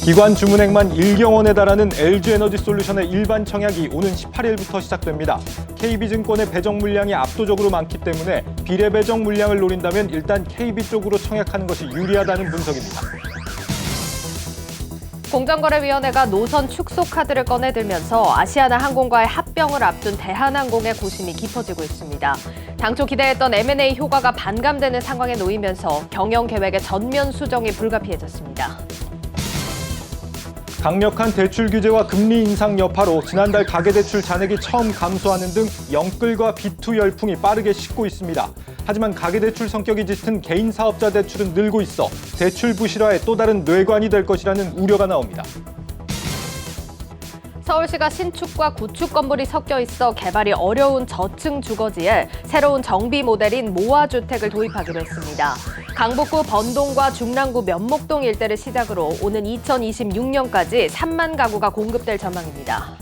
기관 주문액만 1경 원에 달하는 LG에너지솔루션의 일반 청약이 오는 18일부터 시작됩니다. KB증권의 배정 물량이 압도적으로 많기 때문에 비례 배정 물량을 노린다면 일단 KB 쪽으로 청약하는 것이 유리하다는 분석입니다. 공정거래위원회가 노선 축소 카드를 꺼내들면서 아시아나항공과의 합병을 앞둔 대한항공의 고심이 깊어지고 있습니다. 당초 기대했던 M&A 효과가 반감되는 상황에 놓이면서 경영 계획의 전면 수정이 불가피해졌습니다. 강력한 대출 규제와 금리 인상 여파로 지난달 가계대출 잔액이 처음 감소하는 등 영끌과 B2 열풍이 빠르게 식고 있습니다. 하지만 가계대출 성격이 짙은 개인 사업자 대출은 늘고 있어 대출 부실화의 또 다른 뇌관이 될 것이라는 우려가 나옵니다. 서울시가 신축과 구축 건물이 섞여 있어 개발이 어려운 저층 주거지에 새로운 정비 모델인 모아주택을 도입하기로 했습니다. 강북구 번동과 중랑구 면목동 일대를 시작으로 오는 2026년까지 3만 가구가 공급될 전망입니다.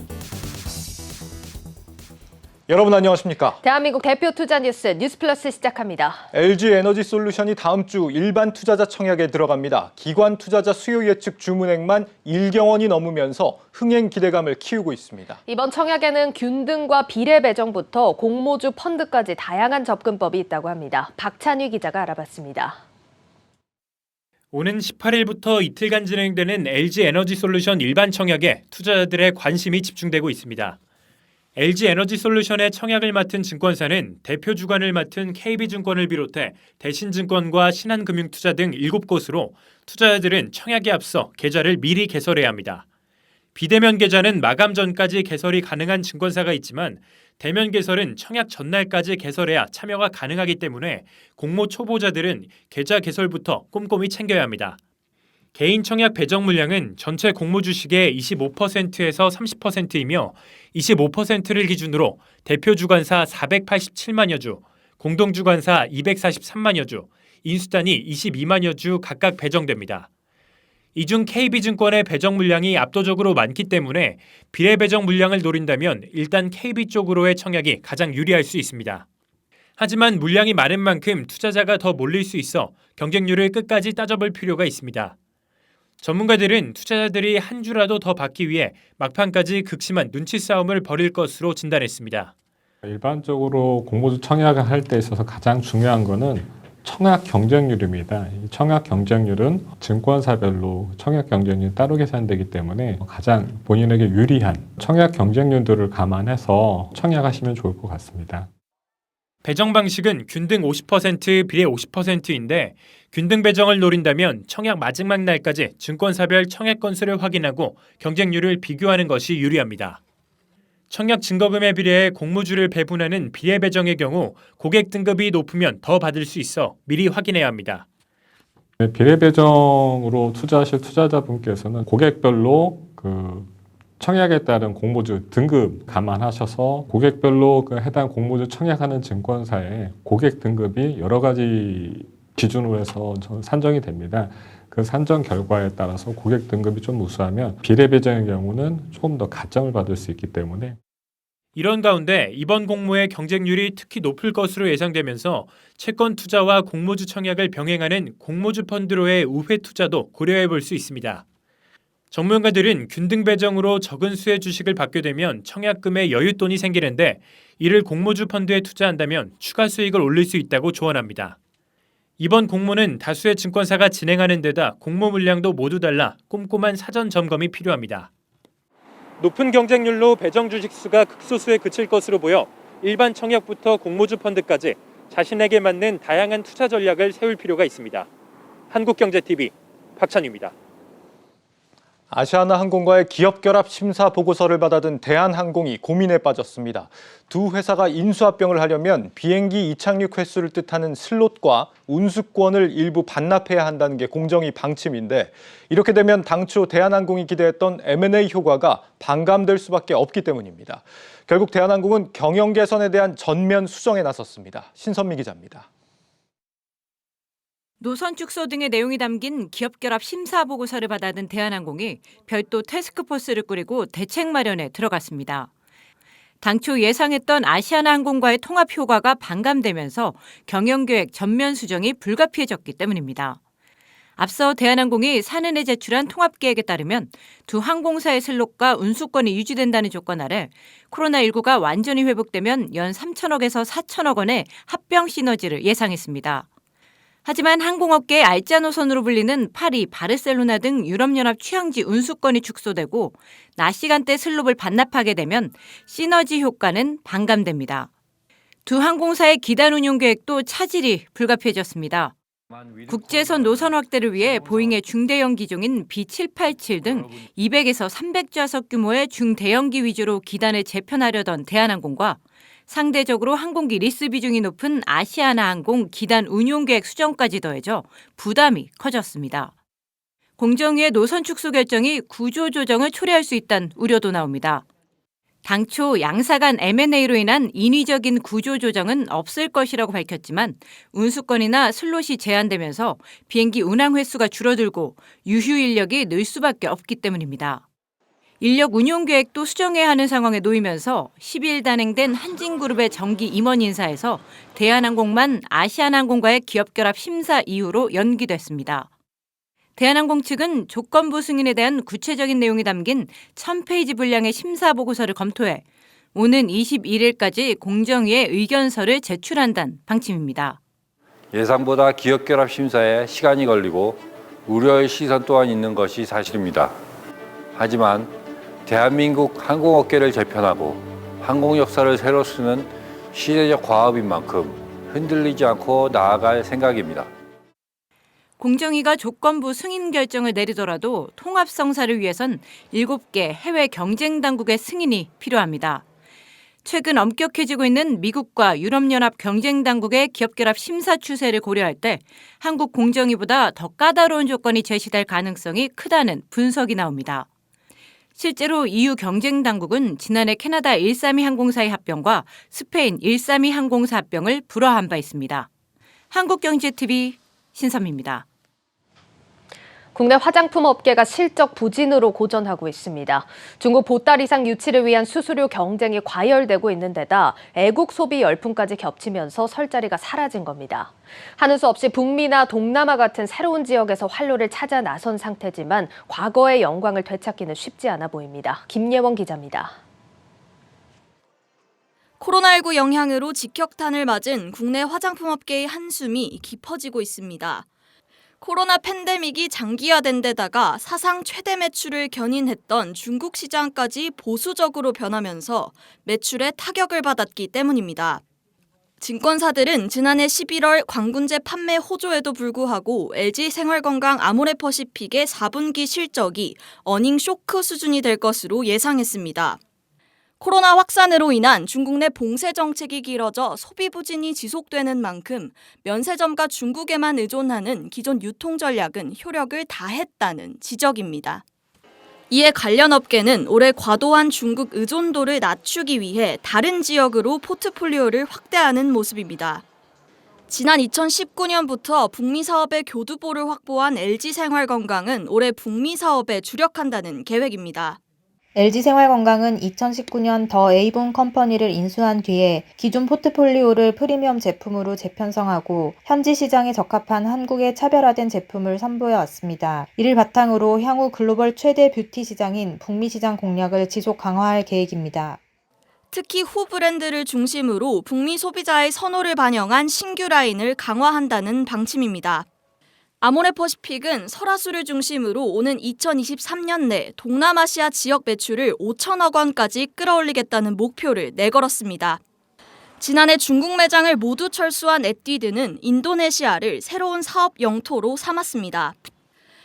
여러분 안녕하십니까? 대한민국 대표 투자 뉴스 뉴스플러스 시작합니다. LG에너지솔루션이 다음 주 일반 투자자 청약에 들어갑니다. 기관 투자자 수요 예측 주문액만 1경 원이 넘으면서 흥행 기대감을 키우고 있습니다. 이번 청약에는 균등과 비례 배정부터 공모주 펀드까지 다양한 접근법이 있다고 합니다. 박찬휘 기자가 알아봤습니다. 오는 18일부터 이틀간 진행되는 LG에너지솔루션 일반 청약에 투자자들의 관심이 집중되고 있습니다. LG에너지솔루션의 청약을 맡은 증권사는 대표 주관을 맡은 KB증권을 비롯해 대신증권과 신한금융투자 등 7곳으로 투자자들은 청약에 앞서 계좌를 미리 개설해야 합니다. 비대면 계좌는 마감 전까지 개설이 가능한 증권사가 있지만 대면 개설은 청약 전날까지 개설해야 참여가 가능하기 때문에 공모 초보자들은 계좌 개설부터 꼼꼼히 챙겨야 합니다. 개인 청약 배정 물량은 전체 공모 주식의 25%에서 30%이며 25%를 기준으로 대표 주관사 487만여 주, 공동 주관사 243만여 주, 인수단이 22만여 주 각각 배정됩니다. 이 중 KB증권의 배정 물량이 압도적으로 많기 때문에 비례 배정 물량을 노린다면 일단 KB 쪽으로의 청약이 가장 유리할 수 있습니다. 하지만 물량이 많은 만큼 투자자가 더 몰릴 수 있어 경쟁률을 끝까지 따져볼 필요가 있습니다. 전문가들은 투자자들이 한 주라도 더 받기 위해 막판까지 극심한 눈치 싸움을 벌일 것으로 진단했습니다. 일반적으로 공모주 청약을 할 때 있어서 가장 중요한 것은 청약 경쟁률입니다. 이 청약 경쟁률은 증권사별로 청약 경쟁률이 따로 계산되기 때문에 가장 본인에게 유리한 청약 경쟁률들을 감안해서 청약하시면 좋을 것 같습니다. 배정 방식은 균등 50%, 비례 50%인데 균등 배정을 노린다면 청약 마지막 날까지 증권사별 청약 건수를 확인하고 경쟁률을 비교하는 것이 유리합니다. 청약 증거금에 비례해 공모주를 배분하는 비례 배정의 경우 고객 등급이 높으면 더 받을 수 있어 미리 확인해야 합니다. 비례 배정으로 투자하실 투자자분께서는 고객별로 청약에 따른 공모주 등급 감안하셔서 고객별로 해당 공모주 청약하는 증권사의 고객 등급이 여러 가지 기준으로 해서 산정이 됩니다. 그 산정 결과에 따라서 고객 등급이 좀 우수하면 비례 배정의 경우는 조금 더 가점을 받을 수 있기 때문에 이런 가운데 이번 공모의 경쟁률이 특히 높을 것으로 예상되면서 채권 투자와 공모주 청약을 병행하는 공모주 펀드로의 우회 투자도 고려해 볼 수 있습니다. 전문가들은 균등 배정으로 적은 수의 주식을 받게 되면 청약금에 여윳돈이 생기는데 이를 공모주 펀드에 투자한다면 추가 수익을 올릴 수 있다고 조언합니다. 이번 공모는 다수의 증권사가 진행하는 데다 공모 물량도 모두 달라 꼼꼼한 사전 점검이 필요합니다. 높은 경쟁률로 배정 주식 수가 극소수에 그칠 것으로 보여 일반 청약부터 공모주 펀드까지 자신에게 맞는 다양한 투자 전략을 세울 필요가 있습니다. 한국경제TV 박찬유입니다. 아시아나항공과의 기업결합 심사 보고서를 받아든 대한항공이 고민에 빠졌습니다. 두 회사가 인수합병을 하려면 비행기 이착륙 횟수를 뜻하는 슬롯과 운수권을 일부 반납해야 한다는 게 공정위 방침인데 이렇게 되면 당초 대한항공이 기대했던 M&A 효과가 반감될 수밖에 없기 때문입니다. 결국 대한항공은 경영 개선에 대한 전면 수정에 나섰습니다. 신선미 기자입니다. 노선 축소 등의 내용이 담긴 기업결합 심사 보고서를 받아든 대한항공이 별도 태스크포스를 꾸리고 대책 마련에 들어갔습니다. 당초 예상했던 아시아나항공과의 통합 효과가 반감되면서 경영계획 전면 수정이 불가피해졌기 때문입니다. 앞서 대한항공이 사내에 제출한 통합계획에 따르면 두 항공사의 슬롯과 운수권이 유지된다는 조건 아래 코로나19가 완전히 회복되면 연 3천억에서 4천억 원의 합병 시너지를 예상했습니다. 하지만 항공업계의 알짜 노선으로 불리는 파리, 바르셀로나 등 유럽연합 취항지 운수권이 축소되고 낮 시간대 슬롯을 반납하게 되면 시너지 효과는 반감됩니다. 두 항공사의 기단 운용 계획도 차질이 불가피해졌습니다. 국제선 노선 확대를 위해 보잉의 중대형 기종인 B787 등 200에서 300좌석 규모의 중대형기 위주로 기단을 재편하려던 대한항공과 상대적으로 항공기 리스 비중이 높은 아시아나항공 기단 운용계획 수정까지 더해져 부담이 커졌습니다. 공정위의 노선 축소 결정이 구조조정을 초래할 수 있다는 우려도 나옵니다. 당초 양사 간 M&A로 인한 인위적인 구조조정은 없을 것이라고 밝혔지만 운수권이나 슬롯이 제한되면서 비행기 운항 횟수가 줄어들고 유휴 인력이 늘 수밖에 없기 때문입니다. 인력 운용 계획도 수정해야 하는 상황에 놓이면서 10일 단행된 한진그룹의 정기 임원 인사에서 대한항공만 아시아나항공과의 기업결합 심사 이후로 연기됐습니다. 대한항공 측은 조건부 승인에 대한 구체적인 내용이 담긴 1000페이지 분량의 심사 보고서를 검토해 오는 21일까지 공정위에 의견서를 제출한다는 방침입니다. 예상보다 기업결합 심사에 시간이 걸리고 우려의 시선 또한 있는 것이 사실입니다. 하지만 대한민국 항공업계를 재편하고 항공 역사를 새로 쓰는 시대적 과업인 만큼 흔들리지 않고 나아갈 생각입니다. 공정위가 조건부 승인 결정을 내리더라도 통합성사를 위해선 7개 해외 경쟁 당국의 승인이 필요합니다. 최근 엄격해지고 있는 미국과 유럽연합 경쟁 당국의 기업결합 심사 추세를 고려할 때 한국 공정위보다 더 까다로운 조건이 제시될 가능성이 크다는 분석이 나옵니다. 실제로 EU 경쟁 당국은 지난해 캐나다 132 항공사의 합병과 스페인 132 항공사 합병을 불허한 바 있습니다. 한국경제TV 신선미입니다. 국내 화장품 업계가 실적 부진으로 고전하고 있습니다. 중국 보따리상 유치를 위한 수수료 경쟁이 과열되고 있는 데다 애국 소비 열풍까지 겹치면서 설 자리가 사라진 겁니다. 하는 수 없이 북미나 동남아 같은 새로운 지역에서 활로를 찾아 나선 상태지만 과거의 영광을 되찾기는 쉽지 않아 보입니다. 김예원 기자입니다. 코로나19 영향으로 직격탄을 맞은 국내 화장품업계의 한숨이 깊어지고 있습니다. 코로나 팬데믹이 장기화된 데다가 사상 최대 매출을 견인했던 중국 시장까지 보수적으로 변하면서 매출에 타격을 받았기 때문입니다. 증권사들은 지난해 11월 광군제 판매 호조에도 불구하고 LG생활건강 아모레퍼시픽의 4분기 실적이 어닝 쇼크 수준이 될 것으로 예상했습니다. 코로나 확산으로 인한 중국 내 봉쇄 정책이 길어져 소비 부진이 지속되는 만큼 면세점과 중국에만 의존하는 기존 유통 전략은 효력을 다했다는 지적입니다. 이에 관련 업계는 올해 과도한 중국 의존도를 낮추기 위해 다른 지역으로 포트폴리오를 확대하는 모습입니다. 지난 2019년부터 북미 사업의 교두보를 확보한 LG생활건강은 올해 북미 사업에 주력한다는 계획입니다. LG생활건강은 2019년 더 에이본 컴퍼니를 인수한 뒤에 기존 포트폴리오를 프리미엄 제품으로 재편성하고 현지 시장에 적합한 한국의 차별화된 제품을 선보여 왔습니다. 이를 바탕으로 향후 글로벌 최대 뷰티 시장인 북미 시장 공략을 지속 강화할 계획입니다. 특히 후 브랜드를 중심으로 북미 소비자의 선호를 반영한 신규 라인을 강화한다는 방침입니다. 아모레퍼시픽은 설화수를 중심으로 오는 2023년 내 동남아시아 지역 매출을 5천억 원까지 끌어올리겠다는 목표를 내걸었습니다. 지난해 중국 매장을 모두 철수한 에뛰드는 인도네시아를 새로운 사업 영토로 삼았습니다.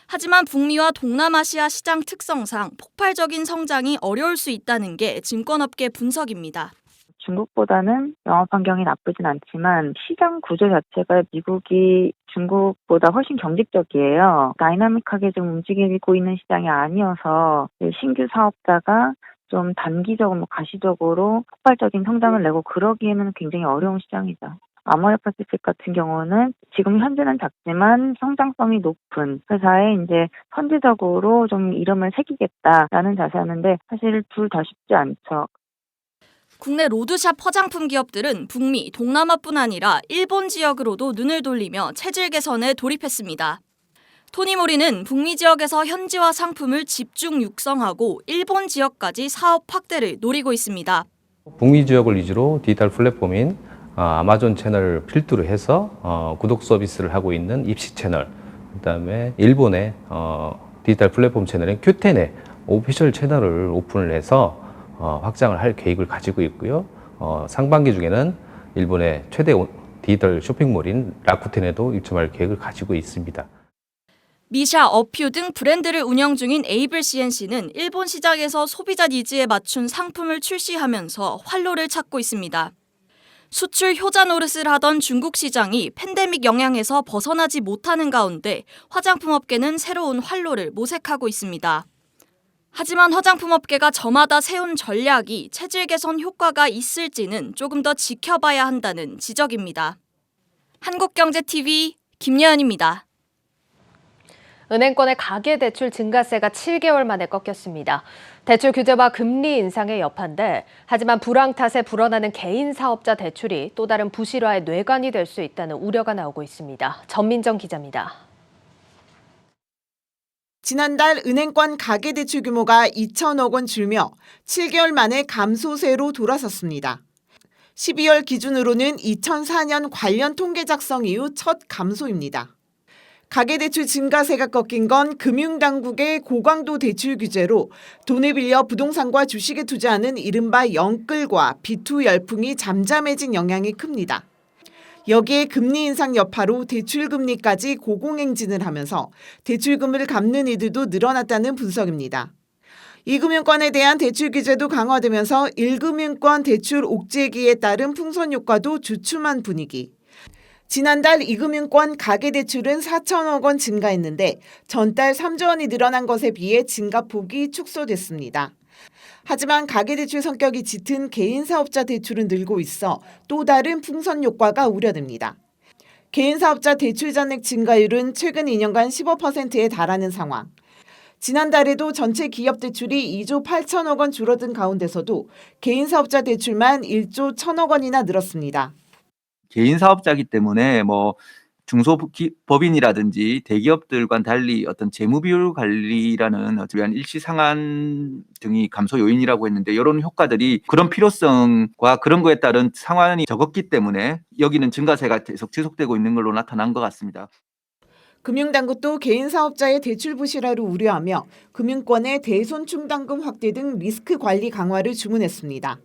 하지만 북미와 동남아시아 시장 특성상 폭발적인 성장이 어려울 수 있다는 게 증권업계 분석입니다. 중국보다는 영업 환경이 나쁘진 않지만 시장 구조 자체가 미국이 중국보다 훨씬 경직적이에요. 다이나믹하게 좀 움직이고 있는 시장이 아니어서 신규 사업자가 좀 단기적으로 가시적으로 폭발적인 성장을 내고 그러기에는 굉장히 어려운 시장이죠. 아모레퍼시픽 같은 경우는 지금 현재는 작지만 성장성이 높은 회사에 이제 선제적으로 좀 이름을 새기겠다라는 자세였는데 사실 둘 다 쉽지 않죠. 국내 로드샵 화장품 기업들은 북미, 동남아뿐 아니라 일본 지역으로도 눈을 돌리며 체질 개선에 돌입했습니다. 토니모리는 북미 지역에서 현지화 상품을 집중 육성하고 일본 지역까지 사업 확대를 노리고 있습니다. 북미 지역을 위주로 디지털 플랫폼인 아마존 채널을 필두로 해서 구독 서비스를 하고 있는 입시 채널, 그다음에 일본의 디지털 플랫폼 채널인 큐텐의 오피셜 채널을 오픈을 해서 확장을 할 계획을 가지고 있고요. 상반기 중에는 일본의 최대 디지털 쇼핑몰인 라쿠텐에도 입점할 계획을 가지고 있습니다. 미샤, 어퓨 등 브랜드를 운영 중인 에이블 CNC는 일본 시장에서 소비자 니즈에 맞춘 상품을 출시하면서 활로를 찾고 있습니다. 수출 효자 노릇을 하던 중국 시장이 팬데믹 영향에서 벗어나지 못하는 가운데 화장품업계는 새로운 활로를 모색하고 있습니다. 하지만 화장품업계가 저마다 세운 전략이 체질 개선 효과가 있을지는 조금 더 지켜봐야 한다는 지적입니다. 한국경제TV 김예은입니다. 은행권의 가계대출 증가세가 7개월 만에 꺾였습니다. 대출 규제와 금리 인상의 여파인데 하지만 불황 탓에 불어나는 개인 사업자 대출이 또 다른 부실화의 뇌관이 될 수 있다는 우려가 나오고 있습니다. 전민정 기자입니다. 지난달 은행권 가계대출 규모가 2천억 원 줄며 7개월 만에 감소세로 돌아섰습니다. 12월 기준으로는 2004년 관련 통계 작성 이후 첫 감소입니다. 가계대출 증가세가 꺾인 건 금융당국의 고강도 대출 규제로 돈을 빌려 부동산과 주식에 투자하는 이른바 영끌과 비투 열풍이 잠잠해진 영향이 큽니다. 여기에 금리 인상 여파로 대출금리까지 고공행진을 하면서 대출금을 갚는 이들도 늘어났다는 분석입니다. 2금융권에 대한 대출 규제도 강화되면서 1금융권 대출 옥죄기에 따른 풍선 효과도 주춤한 분위기. 지난달 2금융권 가계대출은 4천억 원 증가했는데 전달 3조 원이 늘어난 것에 비해 증가폭이 축소됐습니다. 하지만 가계대출 성격이 짙은 개인사업자 대출은 늘고 있어 또 다른 풍선 효과가 우려됩니다. 개인사업자 대출 잔액 증가율은 최근 2년간 15%에 달하는 상황. 지난달에도 전체 기업 대출이 2조 8천억 원 줄어든 가운데서도 개인사업자 대출만 1조 1천억 원이나 늘었습니다. 개인 사업자이기 때문에 중소법인이라든지 대기업들과는 달리 어떤 재무 비율 관리라는 위한 일시 상한 등이 감소 요인이라고 했는데 이런 효과들이 그런 필요성과 그런 거에 따른 상환이 적었기 때문에 여기는 증가세가 계속 지속되고 있는 걸로 나타난 것 같습니다. 금융당국도 개인 사업자의 대출 부실화를 우려하며 금융권의 대손충당금 확대 등 리스크 관리 강화를 주문했습니다.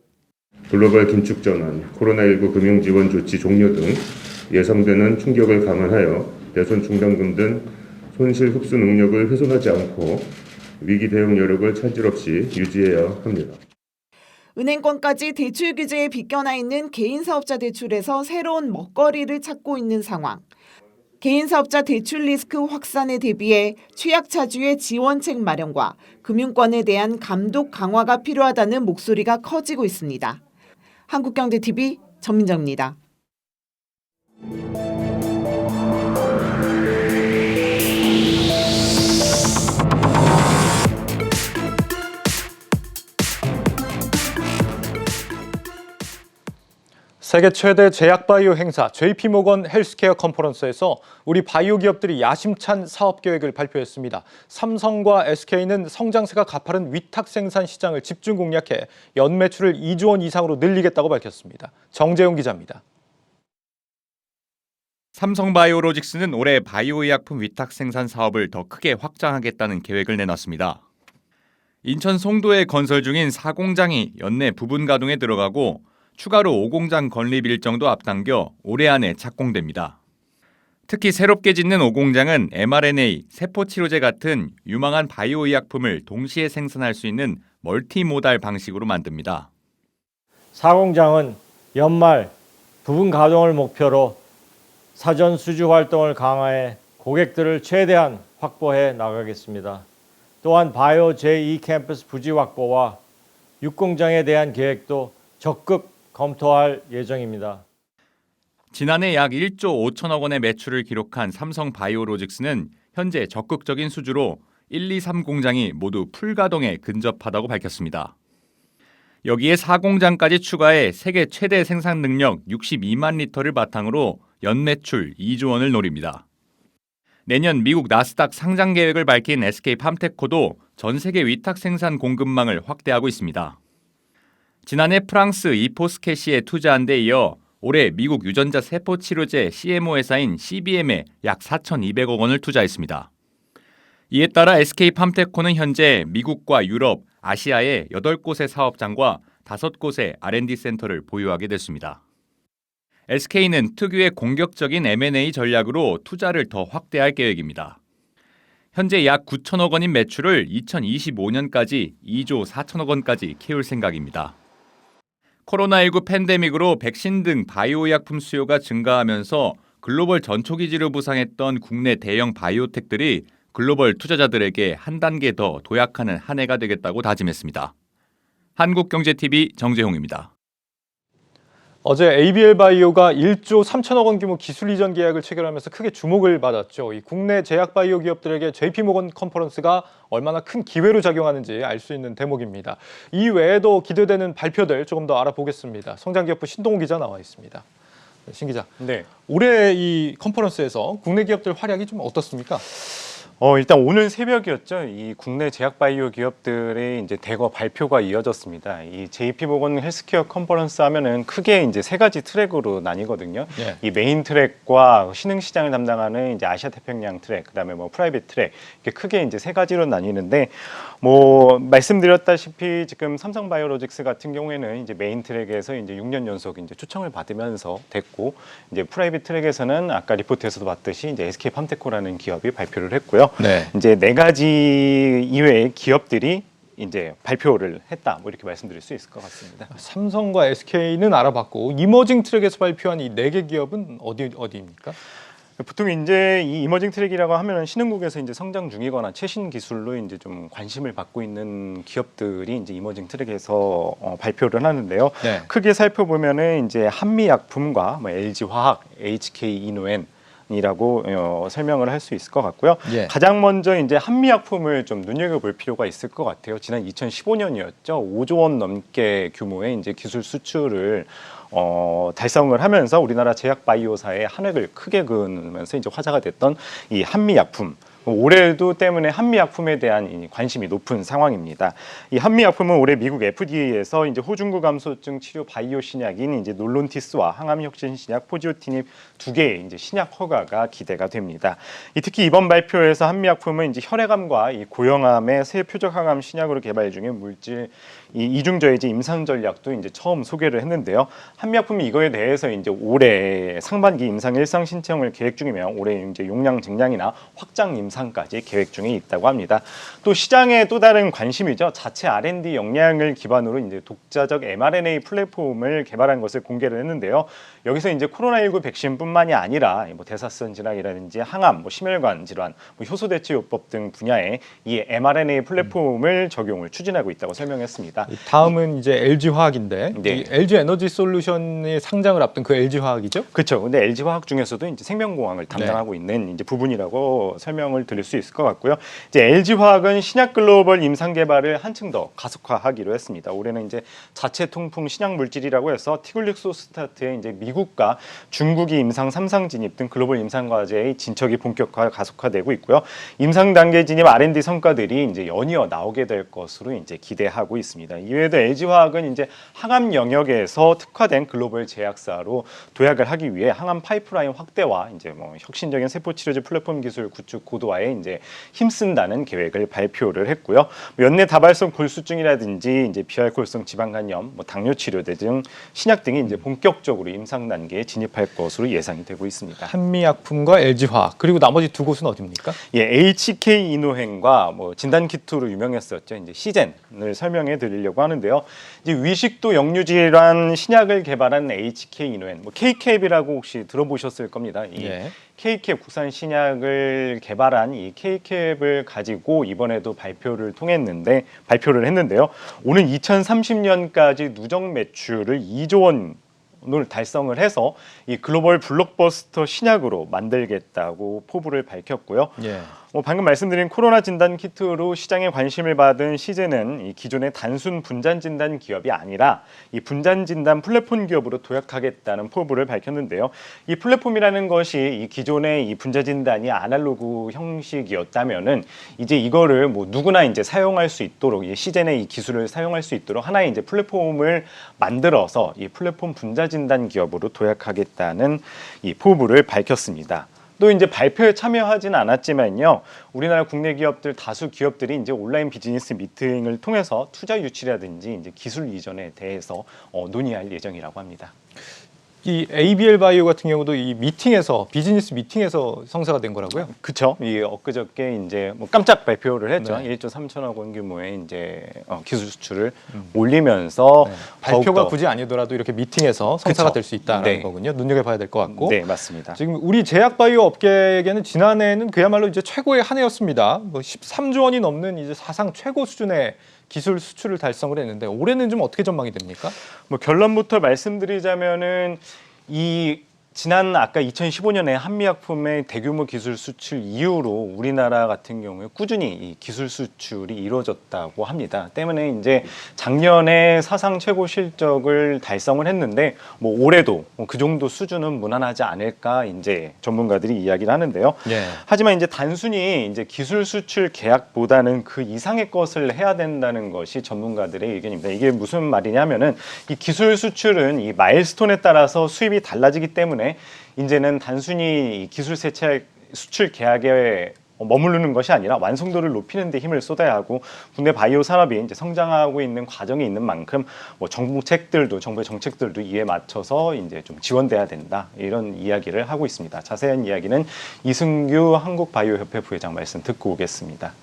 글로벌 긴축 전환, 코로나19 금융 지원 조치 종료 등 예상되는 충격을 감안하여 대손 충당금 등 손실 흡수 능력을 훼손하지 않고 위기 대응 여력을 차질 없이 유지해야 합니다. 은행권까지 대출 규제에 비껴나 있는 개인 사업자 대출에서 새로운 먹거리를 찾고 있는 상황. 개인 사업자 대출 리스크 확산에 대비해 취약차주의 지원책 마련과 금융권에 대한 감독 강화가 필요하다는 목소리가 커지고 있습니다. 한국경제TV 전민정입니다. 세계 최대 제약바이오 행사 JP모건 헬스케어 컨퍼런스에서 우리 바이오 기업들이 야심찬 사업 계획을 발표했습니다. 삼성과 SK는 성장세가 가파른 위탁 생산 시장을 집중 공략해 연매출을 2조 원 이상으로 늘리겠다고 밝혔습니다. 정재용 기자입니다. 삼성바이오로직스는 올해 바이오 의약품 위탁 생산 사업을 더 크게 확장하겠다는 계획을 내놨습니다. 인천 송도에 건설 중인 4공장이 연내 부분 가동에 들어가고 추가로 5공장 건립 일정도 앞당겨 올해 안에 착공됩니다. 특히 새롭게 짓는 5공장은 mRNA, 세포치료제 같은 유망한 바이오 의약품을 동시에 생산할 수 있는 멀티모달 방식으로 만듭니다. 4공장은 연말 부분 가동을 목표로 사전 수주 활동을 강화해 고객들을 최대한 확보해 나가겠습니다. 또한 바이오 제2 캠퍼스 부지 확보와 6공장에 대한 계획도 적극 검토할 예정입니다. 지난해 약 1조 5천억 원의 매출을 기록한 삼성바이오로직스는 현재 적극적인 수주로 1, 2, 3공장이 모두 풀가동에 근접하다고 밝혔습니다. 여기에 4공장까지 추가해 세계 최대 생산 능력 62만 리터를 바탕으로 연매출 2조 원을 노립니다. 내년 미국 나스닥 상장 계획을 밝힌 SK팜테코도 전 세계 위탁 생산 공급망을 확대하고 있습니다. 지난해 프랑스 이포스케시에 투자한 데 이어 올해 미국 유전자 세포 치료제 CMO 회사인 CBM에 약 4,200억 원을 투자했습니다. 이에 따라 SK팜테코는 현재 미국과 유럽, 아시아의 8곳의 사업장과 5곳의 R&D 센터를 보유하게 됐습니다. SK는 특유의 공격적인 M&A 전략으로 투자를 더 확대할 계획입니다. 현재 약 9천억 원인 매출을 2025년까지 2조 4천억 원까지 키울 생각입니다. 코로나19 팬데믹으로 백신 등 바이오의약품 수요가 증가하면서 글로벌 전초기지를 부상했던 국내 대형 바이오텍들이 글로벌 투자자들에게 한 단계 더 도약하는 한 해가 되겠다고 다짐했습니다. 한국경제TV 정재홍입니다. 어제 ABL 바이오가 1조 3천억 원 규모 기술 이전 계약을 체결하면서 크게 주목을 받았죠. 이 국내 제약 바이오 기업들에게 JP모건 컨퍼런스가 얼마나 큰 기회로 작용하는지 알 수 있는 대목입니다. 이 외에도 기대되는 발표들 조금 더 알아보겠습니다. 성장기업부 신동호 기자 나와 있습니다. 신 기자, 네. 올해 이 컨퍼런스에서 국내 기업들 활약이 좀 어떻습니까? 일단 오늘 새벽이었죠. 이 국내 제약 바이오 기업들의 이제 대거 발표가 이어졌습니다. 이 JP모건 헬스케어 컨퍼런스 하면은 크게 이제 세 가지 트랙으로 나뉘거든요. 예. 이 메인 트랙과 신흥 시장을 담당하는 이제 아시아 태평양 트랙, 그다음에 뭐 프라이빗 트랙 이렇게 크게 이제 세 가지로 나뉘는데 뭐 말씀드렸다시피 지금 삼성바이오로직스 같은 경우에는 이제 메인 트랙에서 이제 6년 연속 이제 초청을 받으면서 됐고 이제 프라이빗 트랙에서는 아까 리포트에서도 봤듯이 이제 SK팜테코라는 기업이 발표를 했고요. 네. 이제 네 가지 이외의 기업들이 이제 발표를 했다. 뭐 이렇게 말씀드릴 수 있을 것 같습니다. 삼성과 SK는 알아봤고 이머징 트랙에서 발표한 이 4개 기업은 어디입니까? 보통 이제 이 이머징 트랙이라고 하면은 신흥국에서 이제 성장 중이거나 최신 기술로 이제 좀 관심을 받고 있는 기업들이 이제 이머징 트랙에서 발표를 하는데요. 네. 크게 살펴보면은 이제 한미약품과 뭐 LG화학, HK이노엔 이라고 설명을 할 수 있을 것 같고요. 예. 가장 먼저 이제 한미약품을 좀 눈여겨볼 필요가 있을 것 같아요. 지난 2015년이었죠. 5조 원 넘게 규모의 이제 기술 수출을 달성을 하면서 우리나라 제약 바이오사의 한 획을 크게 그으면서 이제 화제가 됐던 이 한미약품. 올해도 때문에 한미약품에 대한 관심이 높은 상황입니다. 이 한미약품은 올해 미국 FDA에서 이제 호중구 감소증 치료 바이오 신약인 이제 놀론티스와 항암 혁신 신약 포지오티닙 2개의 이제 신약 허가가 기대가 됩니다. 특히 이번 발표에서 한미약품은 이제 혈액암과 이 고형암의 새 표적 항암 신약으로 개발 중인 물질 이 이중저해제 임상 전략도 이제 처음 소개를 했는데요. 한미약품이 이거에 대해서 이제 올해 상반기 임상 일상 신청을 계획 중이며 올해 이제 용량 증량이나 확장 임상까지 계획 중에 있다고 합니다. 또 시장의 또 다른 관심이죠. 자체 R&D 역량을 기반으로 이제 독자적 mRNA 플랫폼을 개발한 것을 공개를 했는데요. 여기서 이제 코로나19 백신뿐만이 아니라 뭐 대사성 질환이라든지 항암, 뭐 심혈관 질환, 뭐 효소 대체 요법 등 분야에 이 mRNA 플랫폼을 적용을 추진하고 있다고 설명했습니다. 다음은 이제 LG화학인데 네. 이 LG에너지 솔루션의 상장을 앞둔 그 LG화학이죠? 그렇죠. 근데 LG화학 중에서도 이제 생명공학을 담당하고 있는 이제 부분이라고 설명을 드릴 수 있을 것 같고요. 이제 LG화학은 신약 글로벌 임상 개발을 한층 더 가속화하기로 했습니다. 올해는 이제 자체 통풍 신약 물질이라고 해서 티글릭소스타트의 이제 미국과 중국이 임상 3상 진입 등 글로벌 임상 과제의 진척이 본격화 가속화되고 있고요. 임상 단계 진입 R&D 성과들이 이제 연이어 나오게 될 것으로 이제 기대하고 있습니다. 이외에도 LG화학은 이제 항암 영역에서 특화된 글로벌 제약사로 도약을 하기 위해 항암 파이프라인 확대와 이제 뭐 혁신적인 세포 치료제 플랫폼 기술 구축 고도화에 이제 힘쓴다는 계획을 발표를 했고요. 연내 다발성 골수증이라든지 이제 비알코올성 지방간염, 뭐 당뇨 치료제 등 신약 등이 이제 본격적으로 임상 단계에 진입할 것으로 예상이 되고 있습니다. 한미약품과 LG화학 그리고 나머지 두 곳은 어디입니까? 예, HK이노행과 뭐 진단 키트로 유명했었죠. 이제 시젠을 설명해 드리려고 하는데요. 이제 위식도 역류 질환 신약을 개발한 HK이노행, 뭐 K캡이라고 혹시 들어보셨을 겁니다. 이 K캡 국산 신약을 개발한 이 K캡을 가지고 이번에도 발표를 했는데요. 오는 2030년까지 누적 매출을 2조 원 달성을 해서 이 글로벌 블록버스터 신약으로 만들겠다고 포부를 밝혔고요. 예. 방금 말씀드린 코로나 진단 키트로 시장에 관심을 받은 시제는 이 기존의 단순 분산 진단 기업이 아니라 이 분산 진단 플랫폼 기업으로 도약하겠다는 포부를 밝혔는데요. 이 플랫폼이라는 것이 이 기존의 이 분자 진단이 아날로그 형식이었다면은 이제 이거를 뭐 누구나 이제 사용할 수 있도록 이 시젠의 이 기술을 사용할 수 있도록 하나의 이제 플랫폼을 만들어서 이 플랫폼 분자 진단 기업으로 도약하겠다는 이 포부를 밝혔습니다. 또 이제 발표에 참여하지는 않았지만요. 우리나라 국내 기업들 다수 기업들이 이제 온라인 비즈니스 미팅을 통해서 투자 유치라든지 이제 기술 이전에 대해서 논의할 예정이라고 합니다. 이 ABL 바이오 같은 경우도 이 미팅에서 비즈니스 미팅에서 성사가 된 거라고요? 그렇죠. 이 엊그저께 이제 뭐 깜짝 발표를 했죠. 네. 1조 3천억 원 규모의 이제 기술 수출을 올리면서 발표가 굳이 아니더라도 이렇게 미팅에서 성사가 그쵸. 될 수 있다는 네. 거군요. 눈여겨봐야 될 것 같고. 네, 맞습니다. 지금 우리 제약 바이오 업계에게는 지난해에는 그야말로 이제 최고의 한 해였습니다. 뭐 13조 원이 넘는 이제 사상 최고 수준의 기술 수출을 달성을 했는데 올해는 좀 어떻게 전망이 됩니까? 뭐 결론부터 말씀드리자면은 이 지난 아까 2015년에 한미약품의 대규모 기술 수출 이후로 우리나라 같은 경우에 꾸준히 이 기술 수출이 이루어졌다고 합니다. 때문에 이제 작년에 사상 최고 실적을 달성을 했는데 뭐 올해도 그 정도 수준은 무난하지 않을까 이제 전문가들이 이야기를 하는데요. 예. 하지만 이제 단순히 이제 기술 수출 계약보다는 그 이상의 것을 해야 된다는 것이 전문가들의 의견입니다. 이게 무슨 말이냐면은 이 기술 수출은 이 마일스톤에 따라서 수입이 달라지기 때문에 이제는 단순히 기술 수출 계약에 머무르는 것이 아니라 완성도를 높이는 데 힘을 쏟아야 하고 국내 바이오 산업이 이제 성장하고 있는 과정이 있는 만큼 뭐 정부의 정책들도 이에 맞춰서 이제 좀 지원돼야 된다. 이런 이야기를 하고 있습니다. 자세한 이야기는 이승규 한국바이오협회 부회장 말씀 듣고 오겠습니다.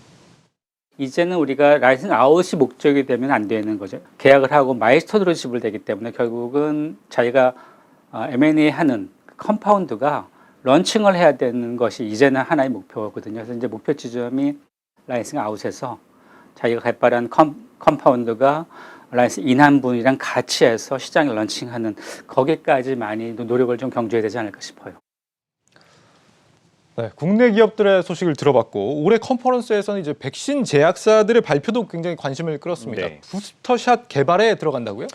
이제는 우리가 라이센스 아웃이 목적이 되면 안 되는 거죠. 계약을 하고 마일스톤으로 지불되기 때문에 결국은 자기가 M&A 하는 컴파운드가 런칭을 해야 되는 것이 이제는 하나의 목표거든요. 그래서 이제 목표 지점이 라이센스 아웃에서 자기가 개발한 컴파운드가 라이센스 인한분이랑 같이 해서 시장에 런칭하는 거기까지 많이 노력을 좀 경주해야 되지 않을까 싶어요. 네, 국내 기업들의 소식을 들어봤고 올해 컨퍼런스에서는 이제 백신 제약사들의 발표도 굉장히 관심을 끌었습니다. 네. 부스터샷 개발에 들어간다고요?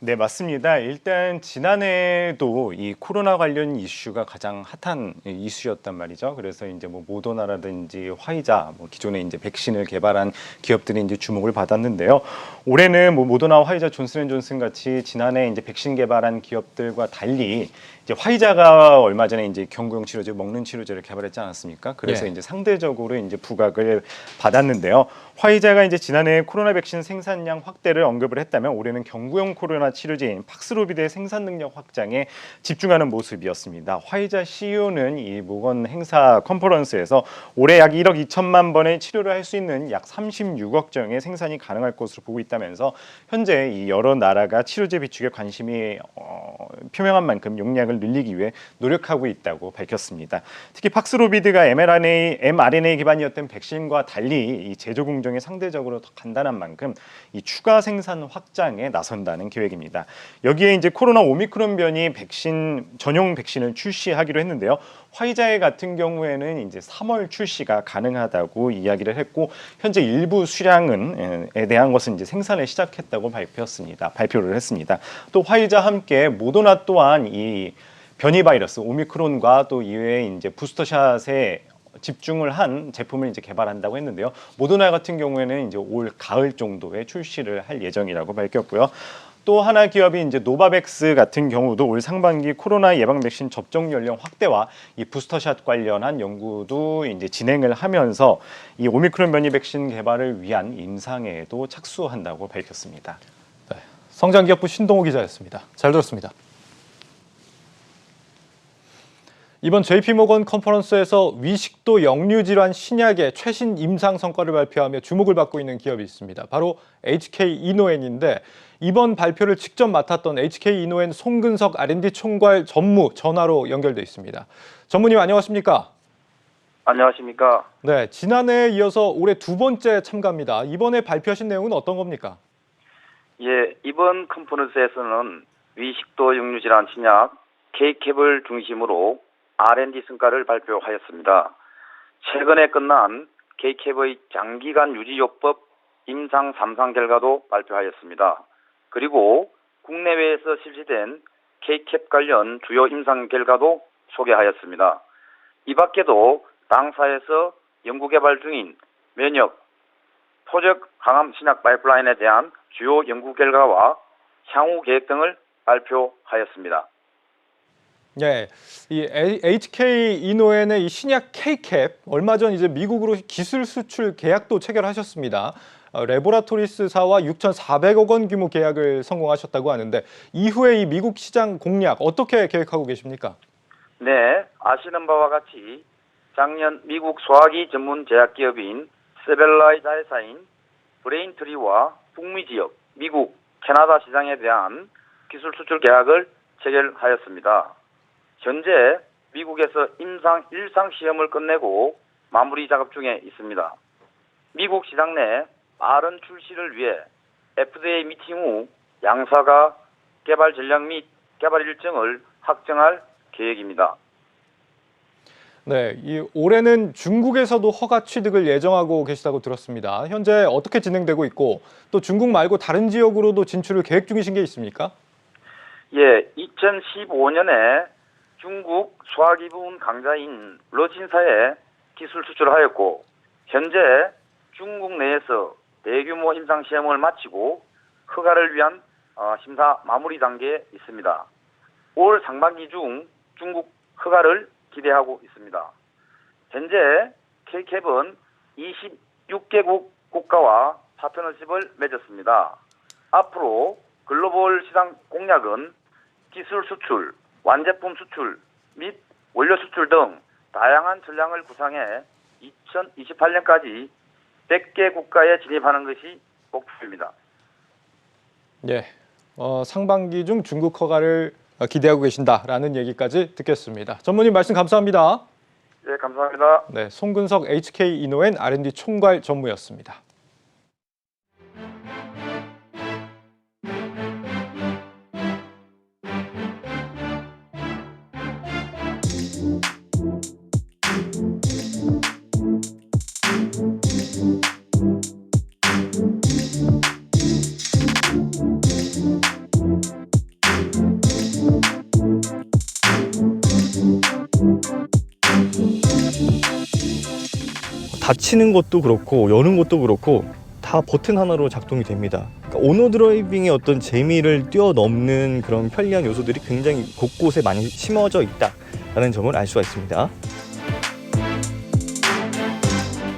네, 맞습니다. 일단 지난해도 이 코로나 관련 이슈가 가장 핫한 이슈였단 말이죠. 그래서 이제 뭐 모더나라든지 화이자, 뭐 기존에 이제 백신을 개발한 기업들이 이제 주목을 받았는데요. 올해는 뭐 모더나, 화이자, 존슨앤존슨 같이 지난해 이제 백신 개발한 기업들과 달리 이제 화이자가 얼마 전에 이제 경구용 치료제, 먹는 치료제를 개발했지 않았습니까? 그래서 예. 이제 상대적으로 이제 부각을 받았는데요. 화이자가 이제 지난해 코로나 백신 생산량 확대를 언급을 했다면 올해는 경구용 코로나 치료제인 팍스로비드의 생산 능력 확장에 집중하는 모습이었습니다. 화이자 CEO는 이 모건 행사 컨퍼런스에서 올해 약 1억 2천만 번의 치료를 할 수 있는 약 36억 정의 생산이 가능할 것으로 보고 있다면서 현재 이 여러 나라가 치료제 비축에 관심이 표명한 만큼 용량을 늘리기 위해 노력하고 있다고 밝혔습니다. 특히 팍스로비드가 mRNA 기반이었던 백신과 달리 이 제조 공정이 상대적으로 더 간단한 만큼 이 추가 생산 확장에 나선다는 계획입니다. 여기에 이제 코로나 오미크론 변이 전용 백신을 출시하기로 했는데요. 화이자 같은 경우에는 이제 3월 출시가 가능하다고 이야기를 했고 현재 일부 수량에 대한 것은 이제 생산을 시작했다고 발표를 했습니다. 또 화이자 함께 모더나 또한 이 변이 바이러스 오미크론과 또 이외에 이제 부스터샷에 집중을 한 제품을 이제 개발한다고 했는데요. 모더나 같은 경우에는 이제 올 가을 정도에 출시를 할 예정이라고 밝혔고요. 또 하나 기업이 이제 노바백스 같은 경우도 올 상반기 코로나 예방 백신 접종 연령 확대와 이 부스터샷 관련한 연구도 이제 진행을 하면서 이 오미크론 변이 백신 개발을 위한 임상에도 착수한다고 밝혔습니다. 네, 성장기업부 신동호 기자였습니다. 잘 들었습니다. 이번 JP모건 컨퍼런스에서 위식도 역류질환 신약의 최신 임상 성과를 발표하며 주목을 받고 있는 기업이 있습니다. 바로 HK-이노엔인데 이번 발표를 직접 맡았던 HK-이노엔 송근석 R&D 총괄 전무 전화로 연결돼 있습니다. 전무님 안녕하십니까? 안녕하십니까? 네, 지난해에 이어서 올해 두 번째 참가입니다. 이번에 발표하신 내용은 어떤 겁니까? 예, 이번 컨퍼런스에서는 위식도 역류 질환 신약 K캡을 중심으로 R&D 성과를 발표하였습니다. 최근에 끝난 K캡의 장기간 유지요법 임상 3상 결과도 발표하였습니다. 그리고 국내외에서 실시된 K캡 관련 주요 임상 결과도 소개하였습니다. 이 밖에도 당사에서 연구개발 중인 면역, 포적 항암 신약 파이프라인에 대한 주요 연구 결과와 향후 계획 등을 발표하였습니다. 네, 이 HK 이노엔의 이 신약 K캡 얼마 전 이제 미국으로 기술 수출 계약도 체결하셨습니다. 레보라토리스사와 6,400억 원 규모 계약을 성공하셨다고 하는데 이후에 이 미국 시장 공략 어떻게 계획하고 계십니까? 네, 아시는 바와 같이 작년 미국 소화기 전문 제약기업인 세벨라이 자회사인 브레인트리와 북미 지역, 미국, 캐나다 시장에 대한 기술 수출 계약을 체결하였습니다. 현재 미국에서 임상 1상 시험을 끝내고 마무리 작업 중에 있습니다. 미국 시장 내 빠른 출시를 위해 FDA 미팅 후 양사가 개발 전략 및 개발 일정을 확정할 계획입니다. 네, 이 올해는 중국에서도 허가 취득을 예정하고 계시다고 들었습니다. 현재 어떻게 진행되고 있고 또 중국 말고 다른 지역으로도 진출을 계획 중이신 게 있습니까? 예, 2015년에 중국 소화기 부분 강자인 러진사에 기술 수출하였고 현재 중국 내에서 대규모 임상 시험을 마치고 허가를 위한 심사 마무리 단계에 있습니다. 올 상반기 중 중국 허가를 기대하고 있습니다. 현재 K캡은 26개국 국가와 파트너십을 맺었습니다. 앞으로 글로벌 시장 공략은 기술 수출, 완제품 수출 및 원료 수출 등 다양한 전략을 구상해 2028년까지 100개 국가에 진입하는 것이 목표입니다. 네, 상반기 중 중국 허가를 기대하고 계신다라는 얘기까지 듣겠습니다. 전문님 말씀 감사합니다. 네, 감사합니다. 네, 송근석 HK 이노엔 R&D 총괄 전무였습니다. 닫히는 것도 그렇고 여는 것도 그렇고 다 버튼 하나로 작동이 됩니다. 그러니까 오너 드라이빙의 어떤 재미를 뛰어넘는 그런 편리한 요소들이 굉장히 곳곳에 많이 심어져 있다라는 점을 알 수가 있습니다.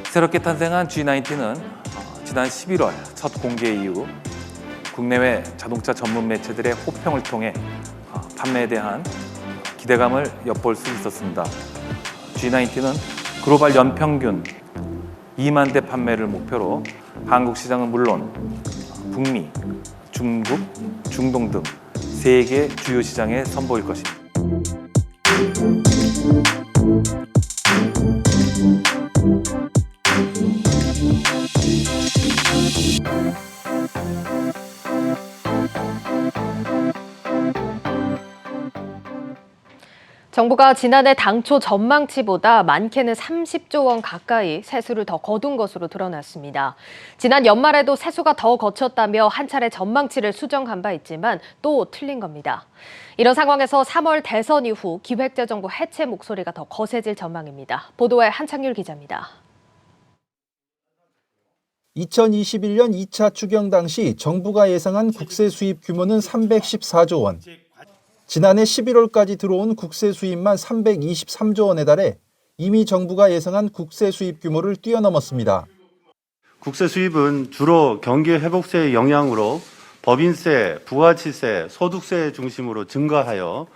새롭게 탄생한 G90는 지난 11월 첫 공개 이후 국내외 자동차 전문 매체들의 호평을 통해 판매에 대한 기대감을 엿볼 수 있었습니다. G90는 글로벌 연평균 2만 대 판매를 목표로 한국 시장은 물론 북미, 중국, 중동 등 세계 주요 시장에 선보일 것입니다. 정부가 지난해 당초 전망치보다 많게는 30조 원 가까이 세수를 더 거둔 것으로 드러났습니다. 지난 연말에도 세수가 더 거쳤다며 한 차례 전망치를 수정한 바 있지만 또 틀린 겁니다. 이런 상황에서 3월 대선 이후 기획재정부 해체 목소리가 더 거세질 전망입니다. 보도에 한창률 기자입니다. 2021년 2차 추경 당시 정부가 예상한 국세 수입 규모는 314조 원. 지난해 11월까지 들어온 국세 수입만 323조 원에 달해 이미 정부가 예상한 국세 수입 규모를 뛰어넘었습니다. 국세 수입은 주로 경기 회복세의 영향으로 법인세, 부가치세, 소득세 중심으로 증가하여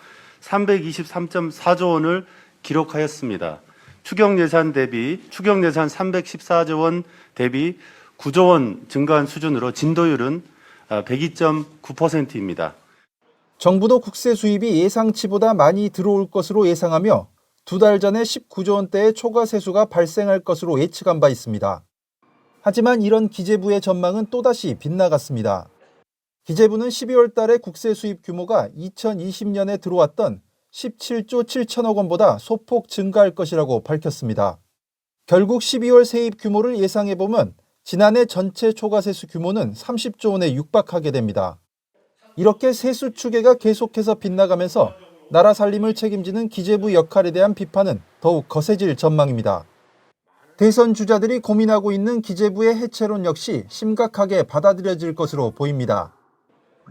323.4조 원을 기록하였습니다. 추경 예산 314조 원 대비 9조 원 증가한 수준으로 진도율은 102.9%입니다. 정부도 국세 수입이 예상치보다 많이 들어올 것으로 예상하며 2달 전에 19조 원대의 초과 세수가 발생할 것으로 예측한 바 있습니다. 하지만 이런 기재부의 전망은 또다시 빗나갔습니다. 기재부는 12월 달에 국세 수입 규모가 2020년에 들어왔던 17조 7천억 원보다 소폭 증가할 것이라고 밝혔습니다. 결국 12월 세입 규모를 예상해보면 지난해 전체 초과세수 규모는 30조 원에 육박하게 됩니다. 이렇게 세수 추계가 계속해서 빗나가면서 나라 살림을 책임지는 기재부 역할에 대한 비판은 더욱 거세질 전망입니다. 대선 주자들이 고민하고 있는 기재부의 해체론 역시 심각하게 받아들여질 것으로 보입니다.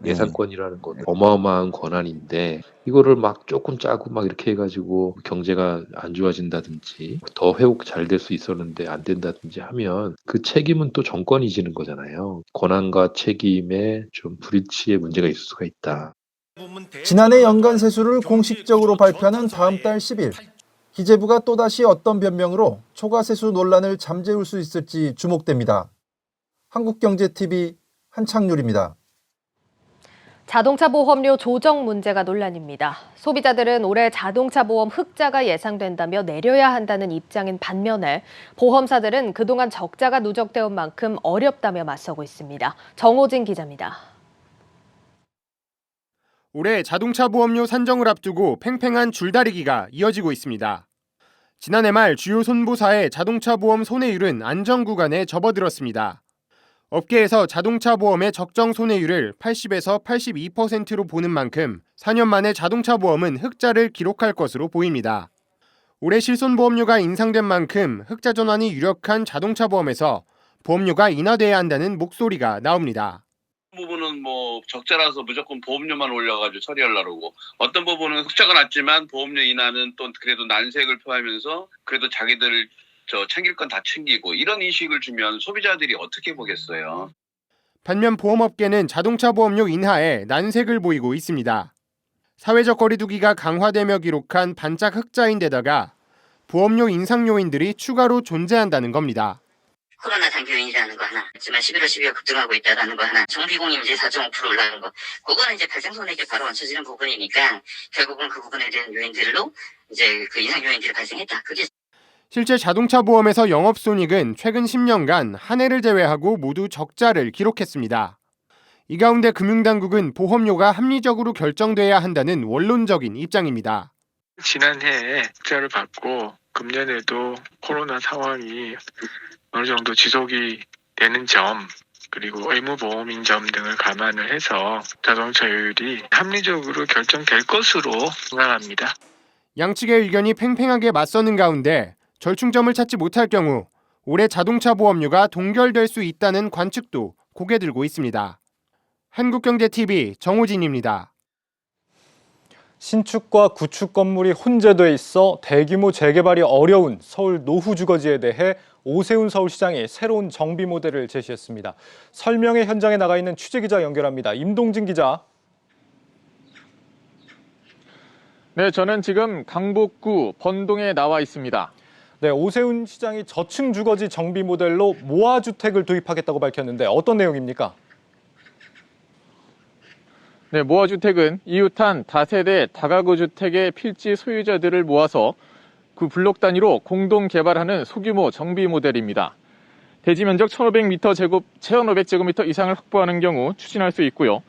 예산권이라는 건 어마어마한 권한인데 이거를 막 조금 짜고 막 이렇게 해가지고 경제가 안 좋아진다든지 더 회복 잘 될 수 있었는데 안 된다든지 하면 그 책임은 또 정권이 지는 거잖아요. 권한과 책임에 좀 불일치의 문제가 있을 수가 있다. 지난해 연간 세수를 공식적으로 발표하는 다음 달 10일 기재부가 또다시 어떤 변명으로 초과세수 논란을 잠재울 수 있을지 주목됩니다. 한국경제TV 한창률입니다. 자동차 보험료 조정 문제가 논란입니다. 소비자들은 올해 자동차 보험 흑자가 예상된다며 내려야 한다는 입장인 반면에 보험사들은 그동안 적자가 누적되어 온 만큼 어렵다며 맞서고 있습니다. 정호진 기자입니다. 올해 자동차 보험료 산정을 앞두고 팽팽한 줄다리기가 이어지고 있습니다. 지난해 말 주요 손보사의 자동차 보험 손해율은 안정 구간에 접어들었습니다. 업계에서 자동차 보험의 적정 손해율을 80에서 82%로 보는 만큼 4년 만에 자동차 보험은 흑자를 기록할 것으로 보입니다. 올해 실손보험료가 인상된 만큼 흑자 전환이 유력한 자동차 보험에서 보험료가 인하돼야 한다는 목소리가 나옵니다. 부분은 뭐 적자라서 무조건 보험료만 올려가지고 처리하려고, 어떤 부분은 흑자가 났지만 보험료 인하는 또 그래도 난색을 표하면서 그래도 자기들 챙길 건 다 챙기고, 이런 인식을 주면 소비자들이 어떻게 보겠어요. 반면 보험업계는 자동차 보험료 인하에 난색을 보이고 있습니다. 사회적 거리두기가 강화되며 기록한 반짝 흑자인데다가 보험료 인상 요인들이 추가로 존재한다는 겁니다. 코로나 단기 요인이라는 거 하나, 하지만 11월, 12월 급등하고 있다는 거 하나, 정비공임 이제 4.5% 올라가는 거, 그거는 이제 발생 손해액에 바로 얹혀지는 부분이니까 결국은 그 부분에 대한 요인들로 이제 그 인상 요인들이 발생했다. 그게 실제 자동차 보험에서 영업손익은 최근 10년간 한 해를 제외하고 모두 적자를 기록했습니다. 이 가운데 금융당국은 보험료가 합리적으로 결정돼야 한다는 원론적인 입장입니다. 지난해에 흑자를 받고 금년에도 코로나 상황이 어느 정도 지속이 되는 점, 그리고 의무보험인 점 등을 감안을 해서 자동차율이 합리적으로 결정될 것으로 생각합니다. 양측의 의견이 팽팽하게 맞서는 가운데 절충점을 찾지 못할 경우 올해 자동차 보험료가 동결될 수 있다는 관측도 고개 들고 있습니다. 한국경제TV 정호진입니다. 신축과 구축 건물이 혼재돼 있어 대규모 재개발이 어려운 서울 노후주거지에 대해 오세훈 서울시장이 새로운 정비 모델을 제시했습니다. 설명회 현장에 나가 있는 취재기자 연결합니다. 임동진 기자. 네, 저는 지금 강북구 번동에 나와 있습니다. 네, 오세훈 시장이 저층 주거지 정비 모델로 모아주택을 도입하겠다고 밝혔는데 어떤 내용입니까? 네, 모아주택은 이웃한 다세대 다가구 주택의 필지 소유자들을 모아서 그 블록 단위로 공동 개발하는 소규모 정비 모델입니다. 대지 면적 1,500제곱미터 이상을 확보하는 경우 추진할 수 있고요.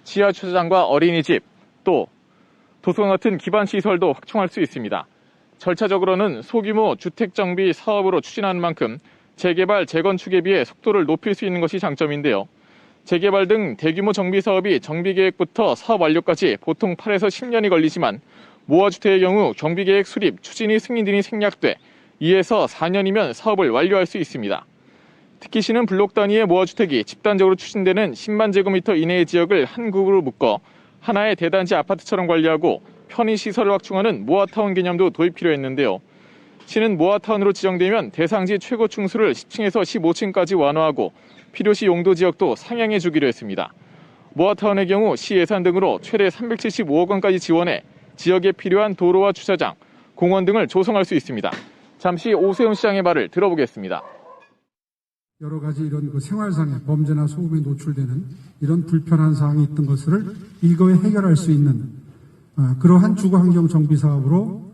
지하 주차장과 어린이집, 또 도서관 같은 기반 시설도 확충할 수 있습니다. 절차적으로는 소규모 주택 정비 사업으로 추진하는 만큼 재개발, 재건축에 비해 속도를 높일 수 있는 것이 장점인데요. 재개발 등 대규모 정비 사업이 정비 계획부터 사업 완료까지 보통 8에서 10년이 걸리지만 모아주택의 경우 정비 계획 수립, 추진이 승인등이 생략돼 2에서 4년이면 사업을 완료할 수 있습니다. 특히 시는 블록 단위의 모아주택이 집단적으로 추진되는 10만 제곱미터 이내의 지역을 한 그룹으로 묶어 하나의 대단지 아파트처럼 관리하고 편의시설을 확충하는 모아타운 개념도 도입 필요했는데요. 시는 모아타운으로 지정되면 대상지 최고 층수를 10층에서 15층까지 완화하고 필요시 용도 지역도 상향해 주기로 했습니다. 모아타운의 경우 시 예산 등으로 최대 375억 원까지 지원해 지역에 필요한 도로와 주차장, 공원 등을 조성할 수 있습니다. 잠시 오세훈 시장의 말을 들어보겠습니다. 여러 가지 이런 그 생활상의 범죄나 소음에 노출되는 이런 불편한 사항이 있던 것을 일거에 해결할 수 있는 그러한 주거환경 정비 사업으로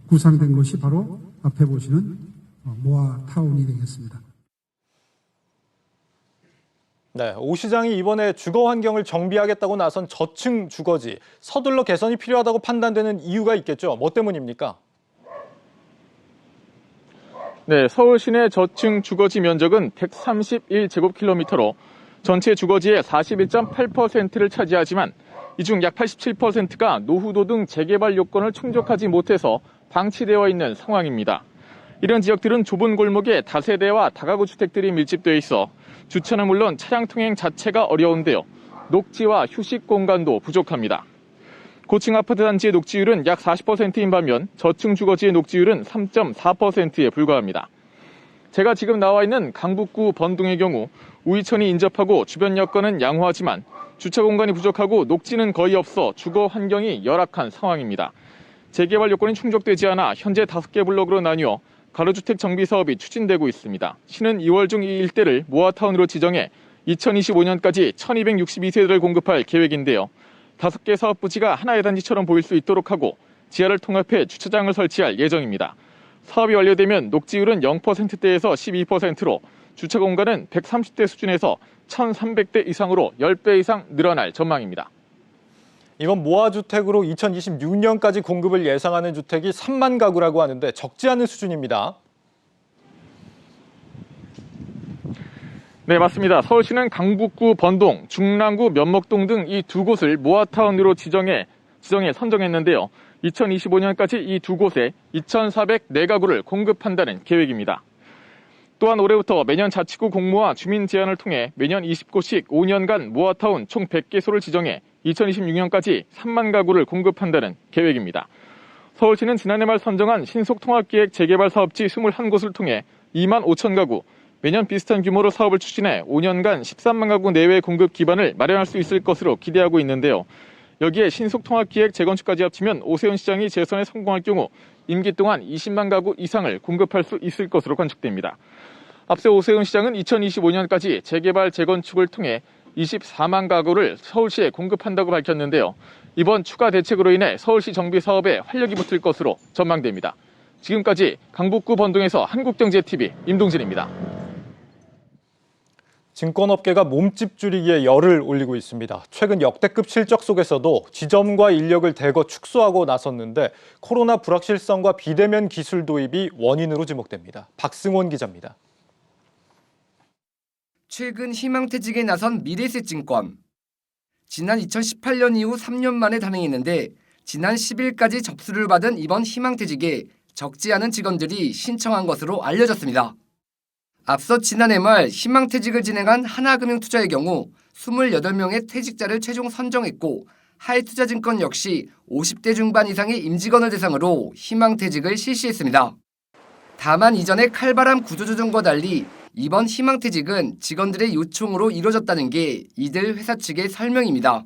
구상된 것이 바로 앞에 보시는 모아타운이 되겠습니다. 네, 오 시장이 이번에 주거 환경을 정비하겠다고 나선 저층 주거지 서둘러 개선이 필요하다고 판단되는 이유가 있겠죠. 뭐 때문입니까? 네, 서울 시내 저층 주거지 면적은 131제곱킬로미터로 전체 주거지의 41.8%를 차지하지만 이 중 약 87%가 노후도 등 재개발 요건을 충족하지 못해서 방치되어 있는 상황입니다. 이런 지역들은 좁은 골목에 다세대와 다가구 주택들이 밀집되어 있어 주차는 물론 차량 통행 자체가 어려운데요. 녹지와 휴식 공간도 부족합니다. 고층 아파트 단지의 녹지율은 약 40%인 반면 저층 주거지의 녹지율은 3.4%에 불과합니다. 제가 지금 나와 있는 강북구 번동의 경우 우이천이 인접하고 주변 여건은 양호하지만 주차 공간이 부족하고 녹지는 거의 없어 주거 환경이 열악한 상황입니다. 재개발 요건이 충족되지 않아 현재 5개 블록으로 나뉘어 가로주택 정비 사업이 추진되고 있습니다. 시는 2월 중 이 일대를 모아타운으로 지정해 2025년까지 1262세대를 공급할 계획인데요. 5개 사업 부지가 하나의 단지처럼 보일 수 있도록 하고 지하를 통합해 주차장을 설치할 예정입니다. 사업이 완료되면 녹지율은 0%대에서 12%로 주차 공간은 130대 수준에서 1,300대 이상으로 10배 이상 늘어날 전망입니다. 이번 모아주택으로 2026년까지 공급을 예상하는 주택이 3만 가구라고 하는데 적지 않은 수준입니다. 네, 맞습니다. 서울시는 강북구 번동, 중랑구 면목동 등 이 두 곳을 모아타운으로 지정해 선정했는데요. 2025년까지 이 두 곳에 2,404가구를 공급한다는 계획입니다. 또한 올해부터 매년 자치구 공모와 주민 제안을 통해 매년 20곳씩 5년간 모아타운 총 100개소를 지정해 2026년까지 3만 가구를 공급한다는 계획입니다. 서울시는 지난해 말 선정한 신속통합기획 재개발 사업지 21곳을 통해 2만 5천 가구, 매년 비슷한 규모로 사업을 추진해 5년간 13만 가구 내외 공급 기반을 마련할 수 있을 것으로 기대하고 있는데요. 여기에 신속통합기획 재건축까지 합치면 오세훈 시장이 재선에 성공할 경우 임기 동안 20만 가구 이상을 공급할 수 있을 것으로 관측됩니다. 앞서 오세훈 시장은 2025년까지 재개발 재건축을 통해 24만 가구를 서울시에 공급한다고 밝혔는데요. 이번 추가 대책으로 인해 서울시 정비 사업에 활력이 붙을 것으로 전망됩니다. 지금까지 강북구 번동에서 한국경제TV 임동진입니다. 증권업계가 몸집 줄이기에 열을 올리고 있습니다. 최근 역대급 실적 속에서도 지점과 인력을 대거 축소하고 나섰는데 코로나 불확실성과 비대면 기술 도입이 원인으로 지목됩니다. 박승원 기자입니다. 최근 희망퇴직에 나선 미래에셋증권. 지난 2018년 이후 3년 만에 단행했는데 지난 10일까지 접수를 받은 이번 희망퇴직에 적지 않은 직원들이 신청한 것으로 알려졌습니다. 앞서 지난해 말 희망퇴직을 진행한 하나금융투자의 경우 28명의 퇴직자를 최종 선정했고 하이투자증권 역시 50대 중반 이상의 임직원을 대상으로 희망퇴직을 실시했습니다. 다만 이전의 칼바람 구조조정과 달리 이번 희망퇴직은 직원들의 요청으로 이뤄졌다는 게 이들 회사 측의 설명입니다.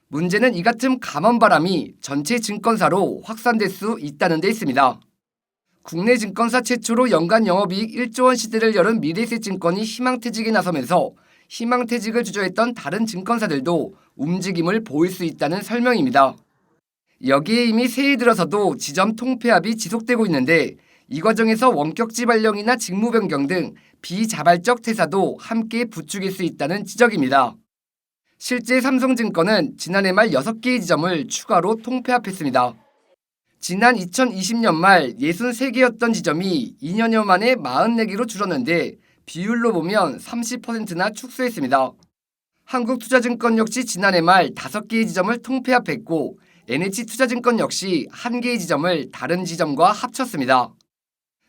문제는 이 같은 감원바람이 전체 증권사로 확산될 수 있다는 데 있습니다. 국내 증권사 최초로 연간 영업이익 1조 원 시대를 열은 미래에셋증권이 희망퇴직에 나서면서 희망퇴직을 주저했던 다른 증권사들도 움직임을 보일 수 있다는 설명입니다. 여기에 이미 새해 들어서도 지점 통폐합이 지속되고 있는데 이 과정에서 원격지 발령이나 직무 변경 등 비자발적 퇴사도 함께 부추길 수 있다는 지적입니다. 실제 삼성증권은 지난해 말 6개의 지점을 추가로 통폐합했습니다. 지난 2020년 말 63개였던 지점이 2년여 만에 44개로 줄었는데 비율로 보면 30%나 축소했습니다. 한국투자증권 역시 지난해 말 5개의 지점을 통폐합했고 NH투자증권 역시 1개의 지점을 다른 지점과 합쳤습니다.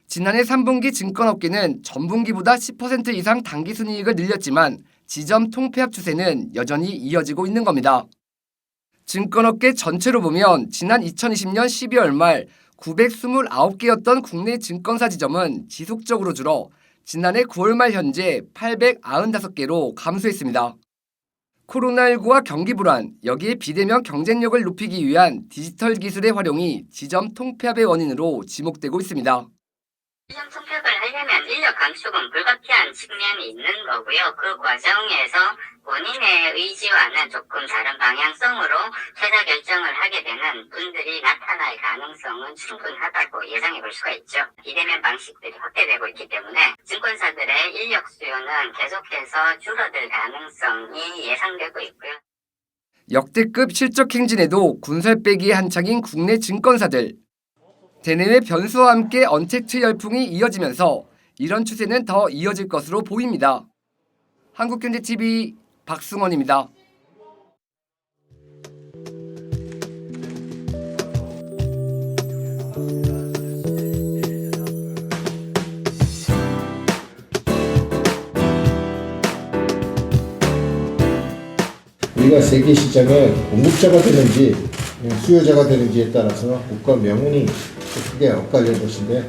지난해 3분기 증권업계는 전분기보다 10% 이상 당기순이익을 늘렸지만 지점 통폐합 추세는 여전히 이어지고 있는 겁니다. 증권업계 전체로 보면 지난 2020년 12월 말 929개였던 국내 증권사 지점은 지속적으로 줄어 지난해 9월 말 현재 895개로 감소했습니다. 코로나19와 경기 불안, 여기에 비대면 경쟁력을 높이기 위한 디지털 기술의 활용이 지점 통폐합의 원인으로 지목되고 있습니다. 시장 성격을 하려면 인력 감축은 불가피한 측면이 있는 거고요. 그 과정에서 본인의 의지와는 조금 다른 방향성으로 투자 결정을 하게 되는 분들이 나타날 가능성은 충분하다고 예상해 볼 수가 있죠. 비대면 방식들이 확대되고 있기 때문에 증권사들의 인력 수요는 계속해서 줄어들 가능성이 예상되고 있고요. 역대급 실적 행진에도 군살 빼기에 한창인 국내 증권사들. 대내외 변수와 함께 언택트 열풍이 이어지면서 이런 추세는 더 이어질 것으로 보입니다. 한국경제TV 박승원입니다. 우리가 세계 시장에 공급자가 되는지 수요자가 되는지에 따라서 국가 명운이 크게 엇갈릴 것인데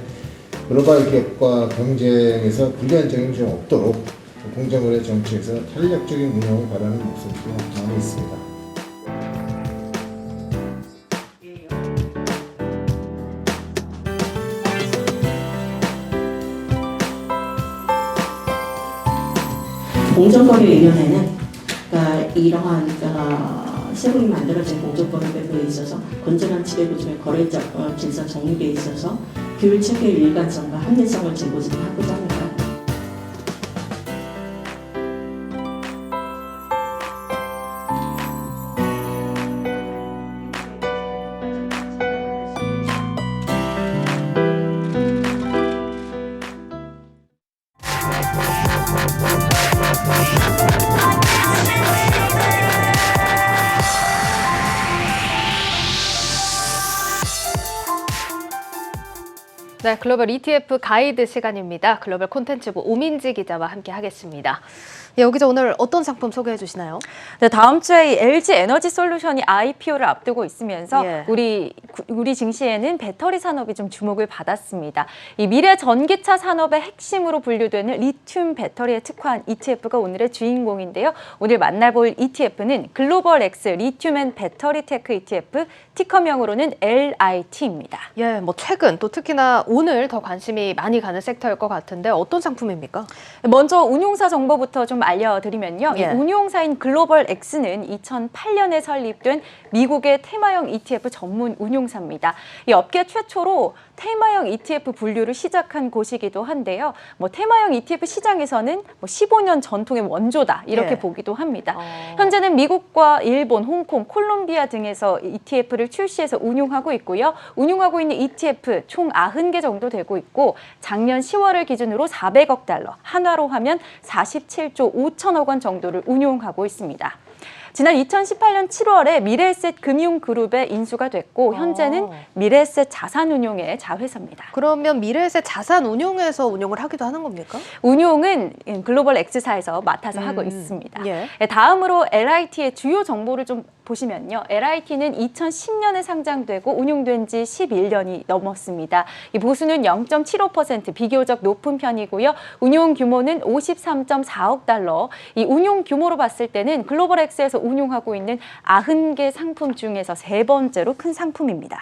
글로벌 기업과 경쟁에서 불리한 적용이 좀 없도록 공정거래 정치에서 탄력적인 운영을 바라는 목소리도 많이 있습니다. 공정거래위원회는 이러한 새로 만들어진 공정거래 배분에 있어서 건전한 지배구조의 거래적 질서 정립에 있어서 규율 체계의 일관성과 합리성을 제고하고자 합니다. 네, 글로벌 ETF 가이드 시간입니다. 글로벌 콘텐츠부 오민지 기자와 함께 하겠습니다. 예, 여기서 오늘 어떤 상품 소개해 주시나요? 네, 다음 주에 이 LG 에너지 솔루션이 IPO를 앞두고 있으면서 우리 증시에는 배터리 산업이 좀 주목을 받았습니다. 이 미래 전기차 산업의 핵심으로 분류되는 리튬 배터리에 특화한 ETF가 오늘의 주인공인데요. 오늘 만나볼 ETF는 글로벌 X 리튬 앤 배터리 테크 ETF, 티커명으로는 LIT입니다. 예, 뭐 최근 또 특히나 오늘 더 관심이 많이 가는 섹터일 것 같은데 어떤 상품입니까? 먼저 운용사 정보부터 좀 알려드리면요. 예. 이 운용사인 글로벌 X는 2008년에 설립된 미국의 테마형 ETF 전문 운용사입니다. 이 업계 최초로 테마형 ETF 분류를 시작한 곳이기도 한데요. 테마형 ETF 시장에서는 15년 전통의 원조다 이렇게 보기도 합니다. 현재는 미국과 일본, 홍콩, 콜롬비아 등에서 ETF를 출시해서 운용하고 있고요. 운용하고 있는 ETF 총 90개 정도 되고 있고 작년 10월을 기준으로 400억 달러, 한화로 하면 47조 5천억 원 정도를 운용하고 있습니다. 지난 2018년 7월에 미래에셋 금융그룹에 인수가 됐고 현재는 미래에셋 자산운용의 자회사입니다. 그러면 미래에셋 자산운용에서 운용을 하기도 하는 겁니까? 운용은 글로벌 X사에서 맡아서 하고 있습니다. 예. 다음으로 LIT의 주요 정보를 좀 보시면요. LIT는 2010년에 상장되고 운용된 지 11년이 넘었습니다. 이 보수는 0.75% 비교적 높은 편이고요. 운용 규모는 53.4억 달러. 이 운용 규모로 봤을 때는 글로벌 X에서 운용하고 있는 90개 상품 중에서 세 번째로 큰 상품입니다.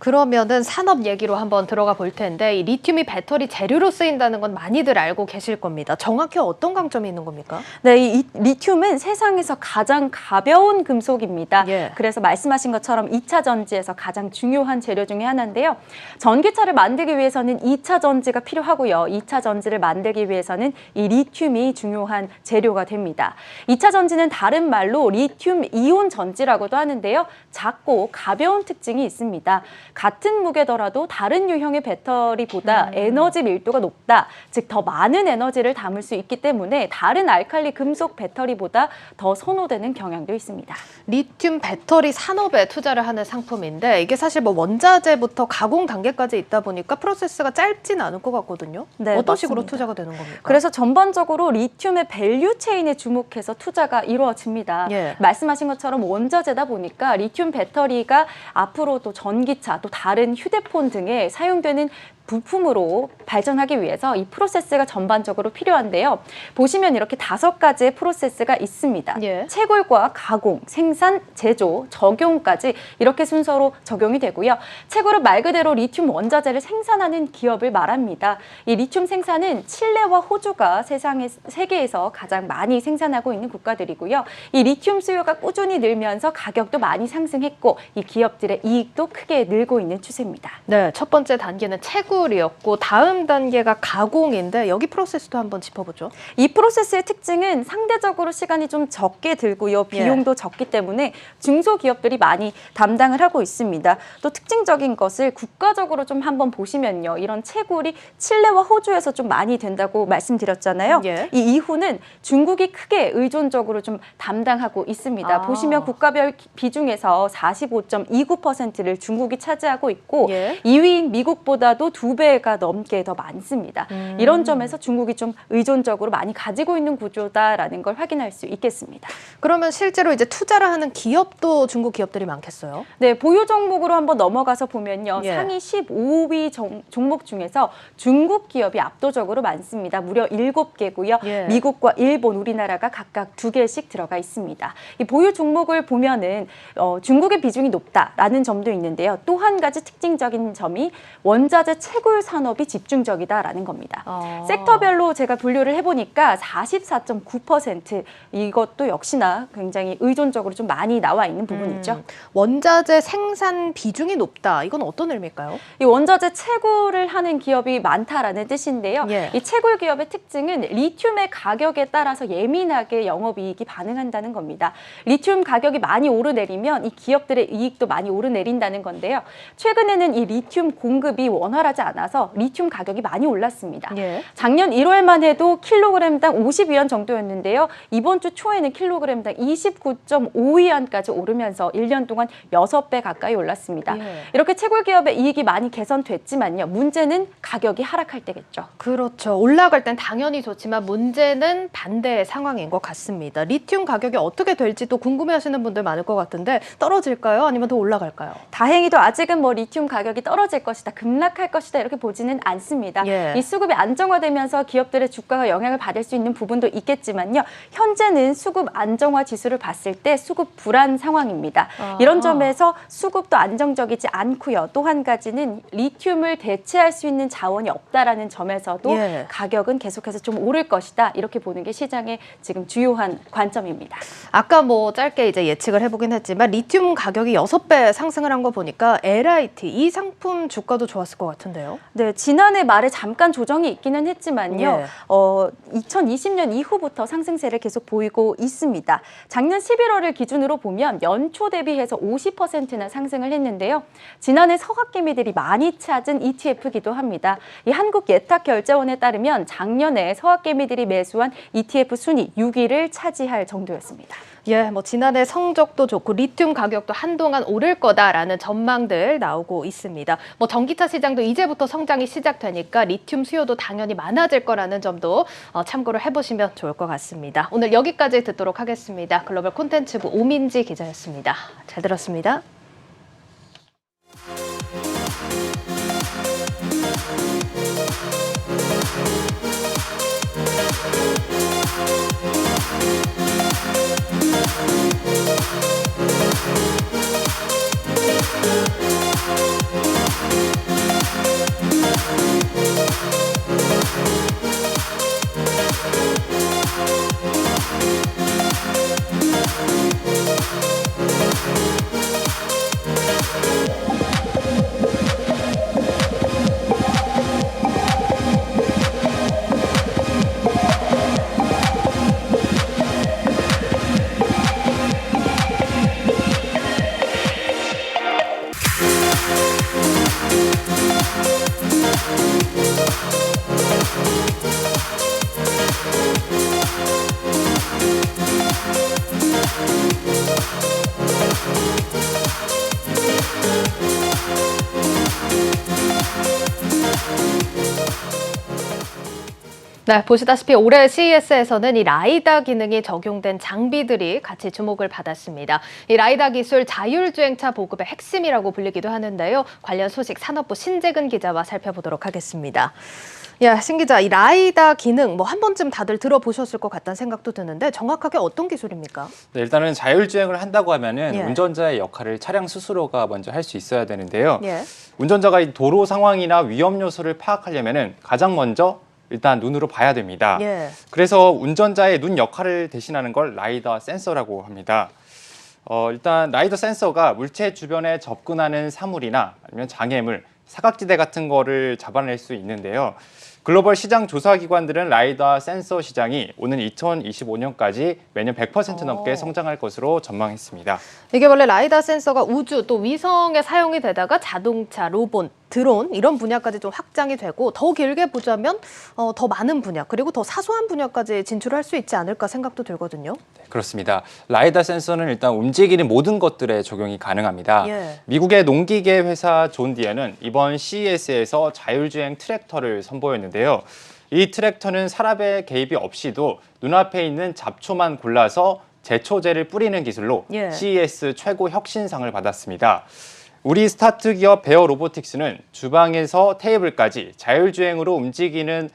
그러면은 산업 얘기로 한번 들어가 볼 텐데 이 리튬이 배터리 재료로 쓰인다는 건 많이들 알고 계실 겁니다. 정확히 어떤 강점이 있는 겁니까? 네, 이 리튬은 세상에서 가장 가벼운 금속입니다. 그래서 말씀하신 것처럼 2차 전지에서 가장 중요한 재료 중에 하나인데요. 전기차를 만들기 위해서는 2차 전지가 필요하고요. 2차 전지를 만들기 위해서는 이 리튬이 중요한 재료가 됩니다. 2차 전지는 다른 말로 리튬 이온 전지라고도 하는데요. 작고 가벼운 특징이 있습니다. 같은 무게더라도 다른 유형의 배터리보다 에너지 밀도가 높다. 즉 더 많은 에너지를 담을 수 있기 때문에 다른 알칼리 금속 배터리보다 더 선호되는 경향도 있습니다. 리튬 배터리 산업에 투자를 하는 상품인데 이게 사실 원자재부터 가공 단계까지 있다 보니까 프로세스가 짧진 않을 것 같거든요. 네, 어떤 맞습니다. 식으로 투자가 되는 겁니까? 그래서 전반적으로 리튬의 밸류 체인에 주목해서 투자가 이루어집니다. 말씀하신 것처럼 원자재다 보니까 리튬 배터리가 앞으로 또 전기차, 또 다른 휴대폰 등에 사용되는 부품으로 발전하기 위해서 이 프로세스가 전반적으로 필요한데요. 보시면 이렇게 5가지의 프로세스가 있습니다. 채굴과 가공, 생산, 제조, 적용까지 이렇게 순서로 적용이 되고요. 채굴은 말 그대로 리튬 원자재를 생산하는 기업을 말합니다. 이 리튬 생산은 칠레와 호주가 세계에서 가장 많이 생산하고 있는 국가들이고요. 이 리튬 수요가 꾸준히 늘면서 가격도 많이 상승했고 이 기업들의 이익도 크게 늘고 있는 추세입니다. 네, 첫 번째 단계는 채굴이었고 다음 단계가 가공인데 여기 프로세스도 한번 짚어보죠. 이 프로세스의 특징은 상대적으로 시간이 좀 적게 들고요. 비용도 적기 때문에 중소기업들이 많이 담당을 하고 있습니다. 또 특징적인 것을 국가적으로 좀 한번 보시면요. 이런 채굴이 칠레와 호주에서 좀 많이 된다고 말씀드렸잖아요. 이 이후는 중국이 크게 의존적으로 좀 담당하고 있습니다. 보시면 국가별 비중에서 45.29%를 중국이 차지하고 있고 2위인 미국보다도 2배가 넘게 더 많습니다. 이런 점에서 중국이 좀 의존적으로 많이 가지고 있는 구조다라는 걸 확인할 수 있겠습니다. 그러면 실제로 이제 투자를 하는 기업도 중국 기업들이 많겠어요? 네, 보유 종목으로 한번 넘어가서 보면요. 상위 15위 종목 중에서 중국 기업이 압도적으로 많습니다. 무려 7개고요. 미국과 일본, 우리나라가 각각 2개씩 들어가 있습니다. 이 보유 종목을 보면은 중국의 비중이 높다라는 점도 있는데요. 또 한 가지 특징적인 점이 원자재 채굴 산업이 집중적이다라는 겁니다. 섹터별로 제가 분류를 해보니까 44.9% 이것도 역시나 굉장히 의존적으로 좀 많이 나와 있는 부분이죠. 원자재 생산 비중이 높다. 이건 어떤 의미일까요? 이 원자재 채굴을 하는 기업이 많다라는 뜻인데요. 이 채굴 기업의 특징은 리튬의 가격에 따라서 예민하게 영업이익이 반응한다는 겁니다. 리튬 가격이 많이 오르내리면 이 기업들의 이익도 많이 오르내린다는 건데요. 최근에는 이 리튬 공급이 원활하지 않아서 리튬 가격이 많이 올랐습니다. 작년 1월만 해도 킬로그램당 50위안 정도였는데요. 이번 주 초에는 킬로그램당 29.5위안까지 오르면서 1년 동안 6배 가까이 올랐습니다. 이렇게 채굴 기업의 이익이 많이 개선됐지만요. 문제는 가격이 하락할 때겠죠. 그렇죠. 올라갈 땐 당연히 좋지만 문제는 반대의 상황인 것 같습니다. 리튬 가격이 어떻게 될지도 궁금해하시는 분들 많을 것 같은데 떨어질까요? 아니면 더 올라갈까요? 다행히도 아직은 뭐 리튬 가격이 떨어질 것이다, 급락할 것이다 이렇게 보지는 않습니다. 이 수급이 안정화되면서 기업들의 주가가 영향을 받을 수 있는 부분도 있겠지만요. 현재는 수급 안정화 지수를 봤을 때 수급 불안 상황입니다. 이런 점에서 수급도 안정적이지 않고요. 또 한 가지는 리튬을 대체할 수 있는 자원이 없다라는 점에서도 가격은 계속해서 좀 오를 것이다. 이렇게 보는 게 시장의 지금 주요한 관점입니다. 아까 뭐 짧게 이제 예측을 해보긴 했지만 리튬 가격이 6배 상승을 한 거 보니까 LIT 이 상품 주가도 좋았을 것 같은데요. 네, 지난해 말에 잠깐 조정이 있기는 했지만요. 2020년 이후부터 상승세를 계속 보이고 있습니다. 작년 11월을 기준으로 보면 연초 대비해서 50%나 상승을 했는데요. 지난해 서학개미들이 많이 찾은 ETF이기도 합니다. 이 한국예탁결제원에 따르면 작년에 서학개미들이 매수한 ETF 순위 6위를 차지할 정도였습니다. 뭐 지난해 성적도 좋고 리튬 가격도 한동안 오를 거다라는 전망들 나오고 있습니다. 뭐 전기차 시장도 이제부터 성장이 시작되니까 리튬 수요도 당연히 많아질 거라는 점도 참고를 해보시면 좋을 것 같습니다. 오늘 여기까지 듣도록 하겠습니다. 글로벌 콘텐츠부 오민지 기자였습니다. 잘 들었습니다. 네, 보시다시피 올해 CES에서는 이 라이다 기능이 적용된 장비들이 같이 주목을 받았습니다. 이 라이다 기술 자율주행차 보급의 핵심이라고 불리기도 하는데요. 관련 소식 산업부 신재근 기자와 살펴보도록 하겠습니다. 야, 신 기자, 이 라이다 기능 한 번쯤 다들 들어보셨을 것 같다는 생각도 드는데 정확하게 어떤 기술입니까? 네, 일단은 자율주행을 한다고 하면은 예. 운전자의 역할을 차량 스스로가 먼저 할 수 있어야 되는데요. 예. 운전자가 이 도로 상황이나 위험 요소를 파악하려면은 가장 먼저 일단 눈으로 봐야 됩니다. 예. 그래서 운전자의 눈 역할을 대신하는 걸 라이더 센서라고 합니다. 일단 라이더 센서가 물체 주변에 접근하는 사물이나 아니면 장애물, 사각지대 같은 거를 잡아낼 수 있는데요. 글로벌 시장 조사 기관들은 라이더 센서 시장이 오는 2025년까지 매년 100% 넘게 성장할 것으로 전망했습니다. 이게 원래 라이다 센서가 우주 또 위성에 사용이 되다가 자동차, 로봇, 드론 이런 분야까지 좀 확장이 되고 더 길게 보자면 더 많은 분야 그리고 더 사소한 분야까지 진출할 수 있지 않을까 생각도 들거든요. 네, 그렇습니다. 라이더 센서는 일단 움직이는 모든 것들에 적용이 가능합니다. 예. 미국의 농기계 회사 존 디어는 이번 CES에서 자율주행 트랙터를 선보였는데요. 이 트랙터는 사람의 개입이 없이도 눈앞에 있는 잡초만 골라서 제초제를 뿌리는 기술로 예. CES 최고 혁신상을 받았습니다. 우리 스타트 기업 베어 로보틱스는 주방에서 테이블까지 자율주행으로 움직이는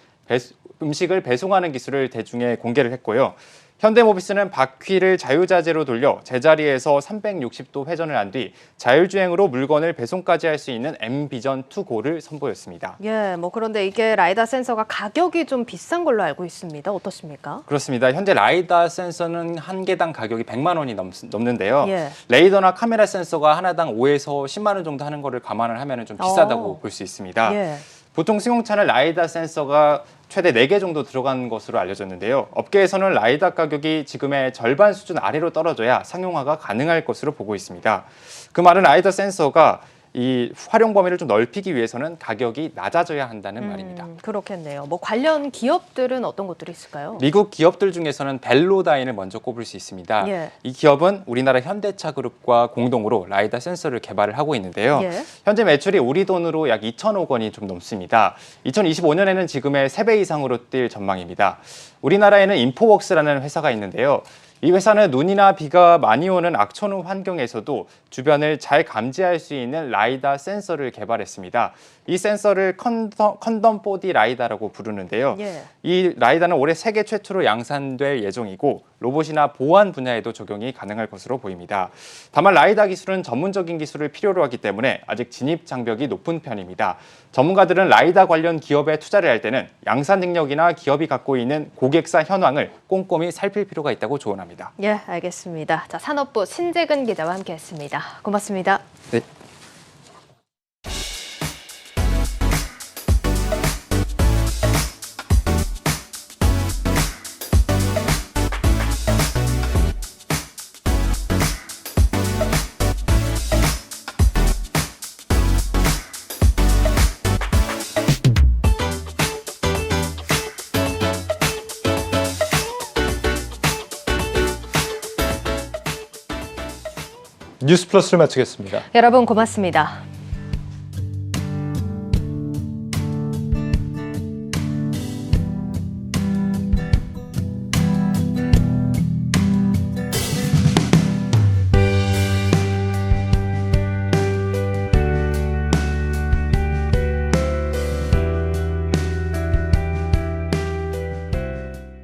음식을 배송하는 기술을 대중에 공개를 했고요. 현대모비스는 바퀴를 자유자재로 돌려 제자리에서 360도 회전을 한 뒤 자율주행으로 물건을 배송까지 할 수 있는 엠비전 2고를 선보였습니다. 예, 그런데 이게 라이다 센서가 가격이 좀 비싼 걸로 알고 있습니다. 어떻습니까? 그렇습니다. 현재 라이다 센서는 한 개당 가격이 100만 원이 넘는데요. 예. 레이더나 카메라 센서가 하나당 5에서 10만 원 정도 하는 거를 감안을 하면 좀 비싸다고 볼 수 있습니다. 예. 보통 승용차는 라이다 센서가 최대 4개 정도 들어간 것으로 알려졌는데요. 업계에서는 라이다 가격이 지금의 절반 수준 아래로 떨어져야 상용화가 가능할 것으로 보고 있습니다. 그 말은 라이다 센서가 이 활용 범위를 좀 넓히기 위해서는 가격이 낮아져야 한다는 말입니다. 그렇겠네요. 관련 기업들은 어떤 것들이 있을까요? 미국 기업들 중에서는 벨로다인을 먼저 꼽을 수 있습니다. 예. 이 기업은 우리나라 현대차 그룹과 공동으로 라이다 센서를 개발을 하고 있는데요. 예. 현재 매출이 우리 돈으로 약 2천억 원이 좀 넘습니다. 2025년에는 지금의 3배 이상으로 뛸 전망입니다. 우리나라에는 인포웍스라는 회사가 있는데요. 이 회사는 눈이나 비가 많이 오는 악천후 환경에서도 주변을 잘 감지할 수 있는 라이다 센서를 개발했습니다. 이 센서를 컨덤 보디 라이다라고 부르는데요. 예. 이 라이다는 올해 세계 최초로 양산될 예정이고 로봇이나 보안 분야에도 적용이 가능할 것으로 보입니다. 다만 라이다 기술은 전문적인 기술을 필요로 하기 때문에 아직 진입 장벽이 높은 편입니다. 전문가들은 라이다 관련 기업에 투자를 할 때는 양산 능력이나 기업이 갖고 있는 고객사 현황을 꼼꼼히 살필 필요가 있다고 조언합니다. 예, 알겠습니다. 자, 산업부 신재근 기자와 함께했습니다. 고맙습니다. 네. 뉴스 플러스를 마치겠습니다. 여러분 고맙습니다.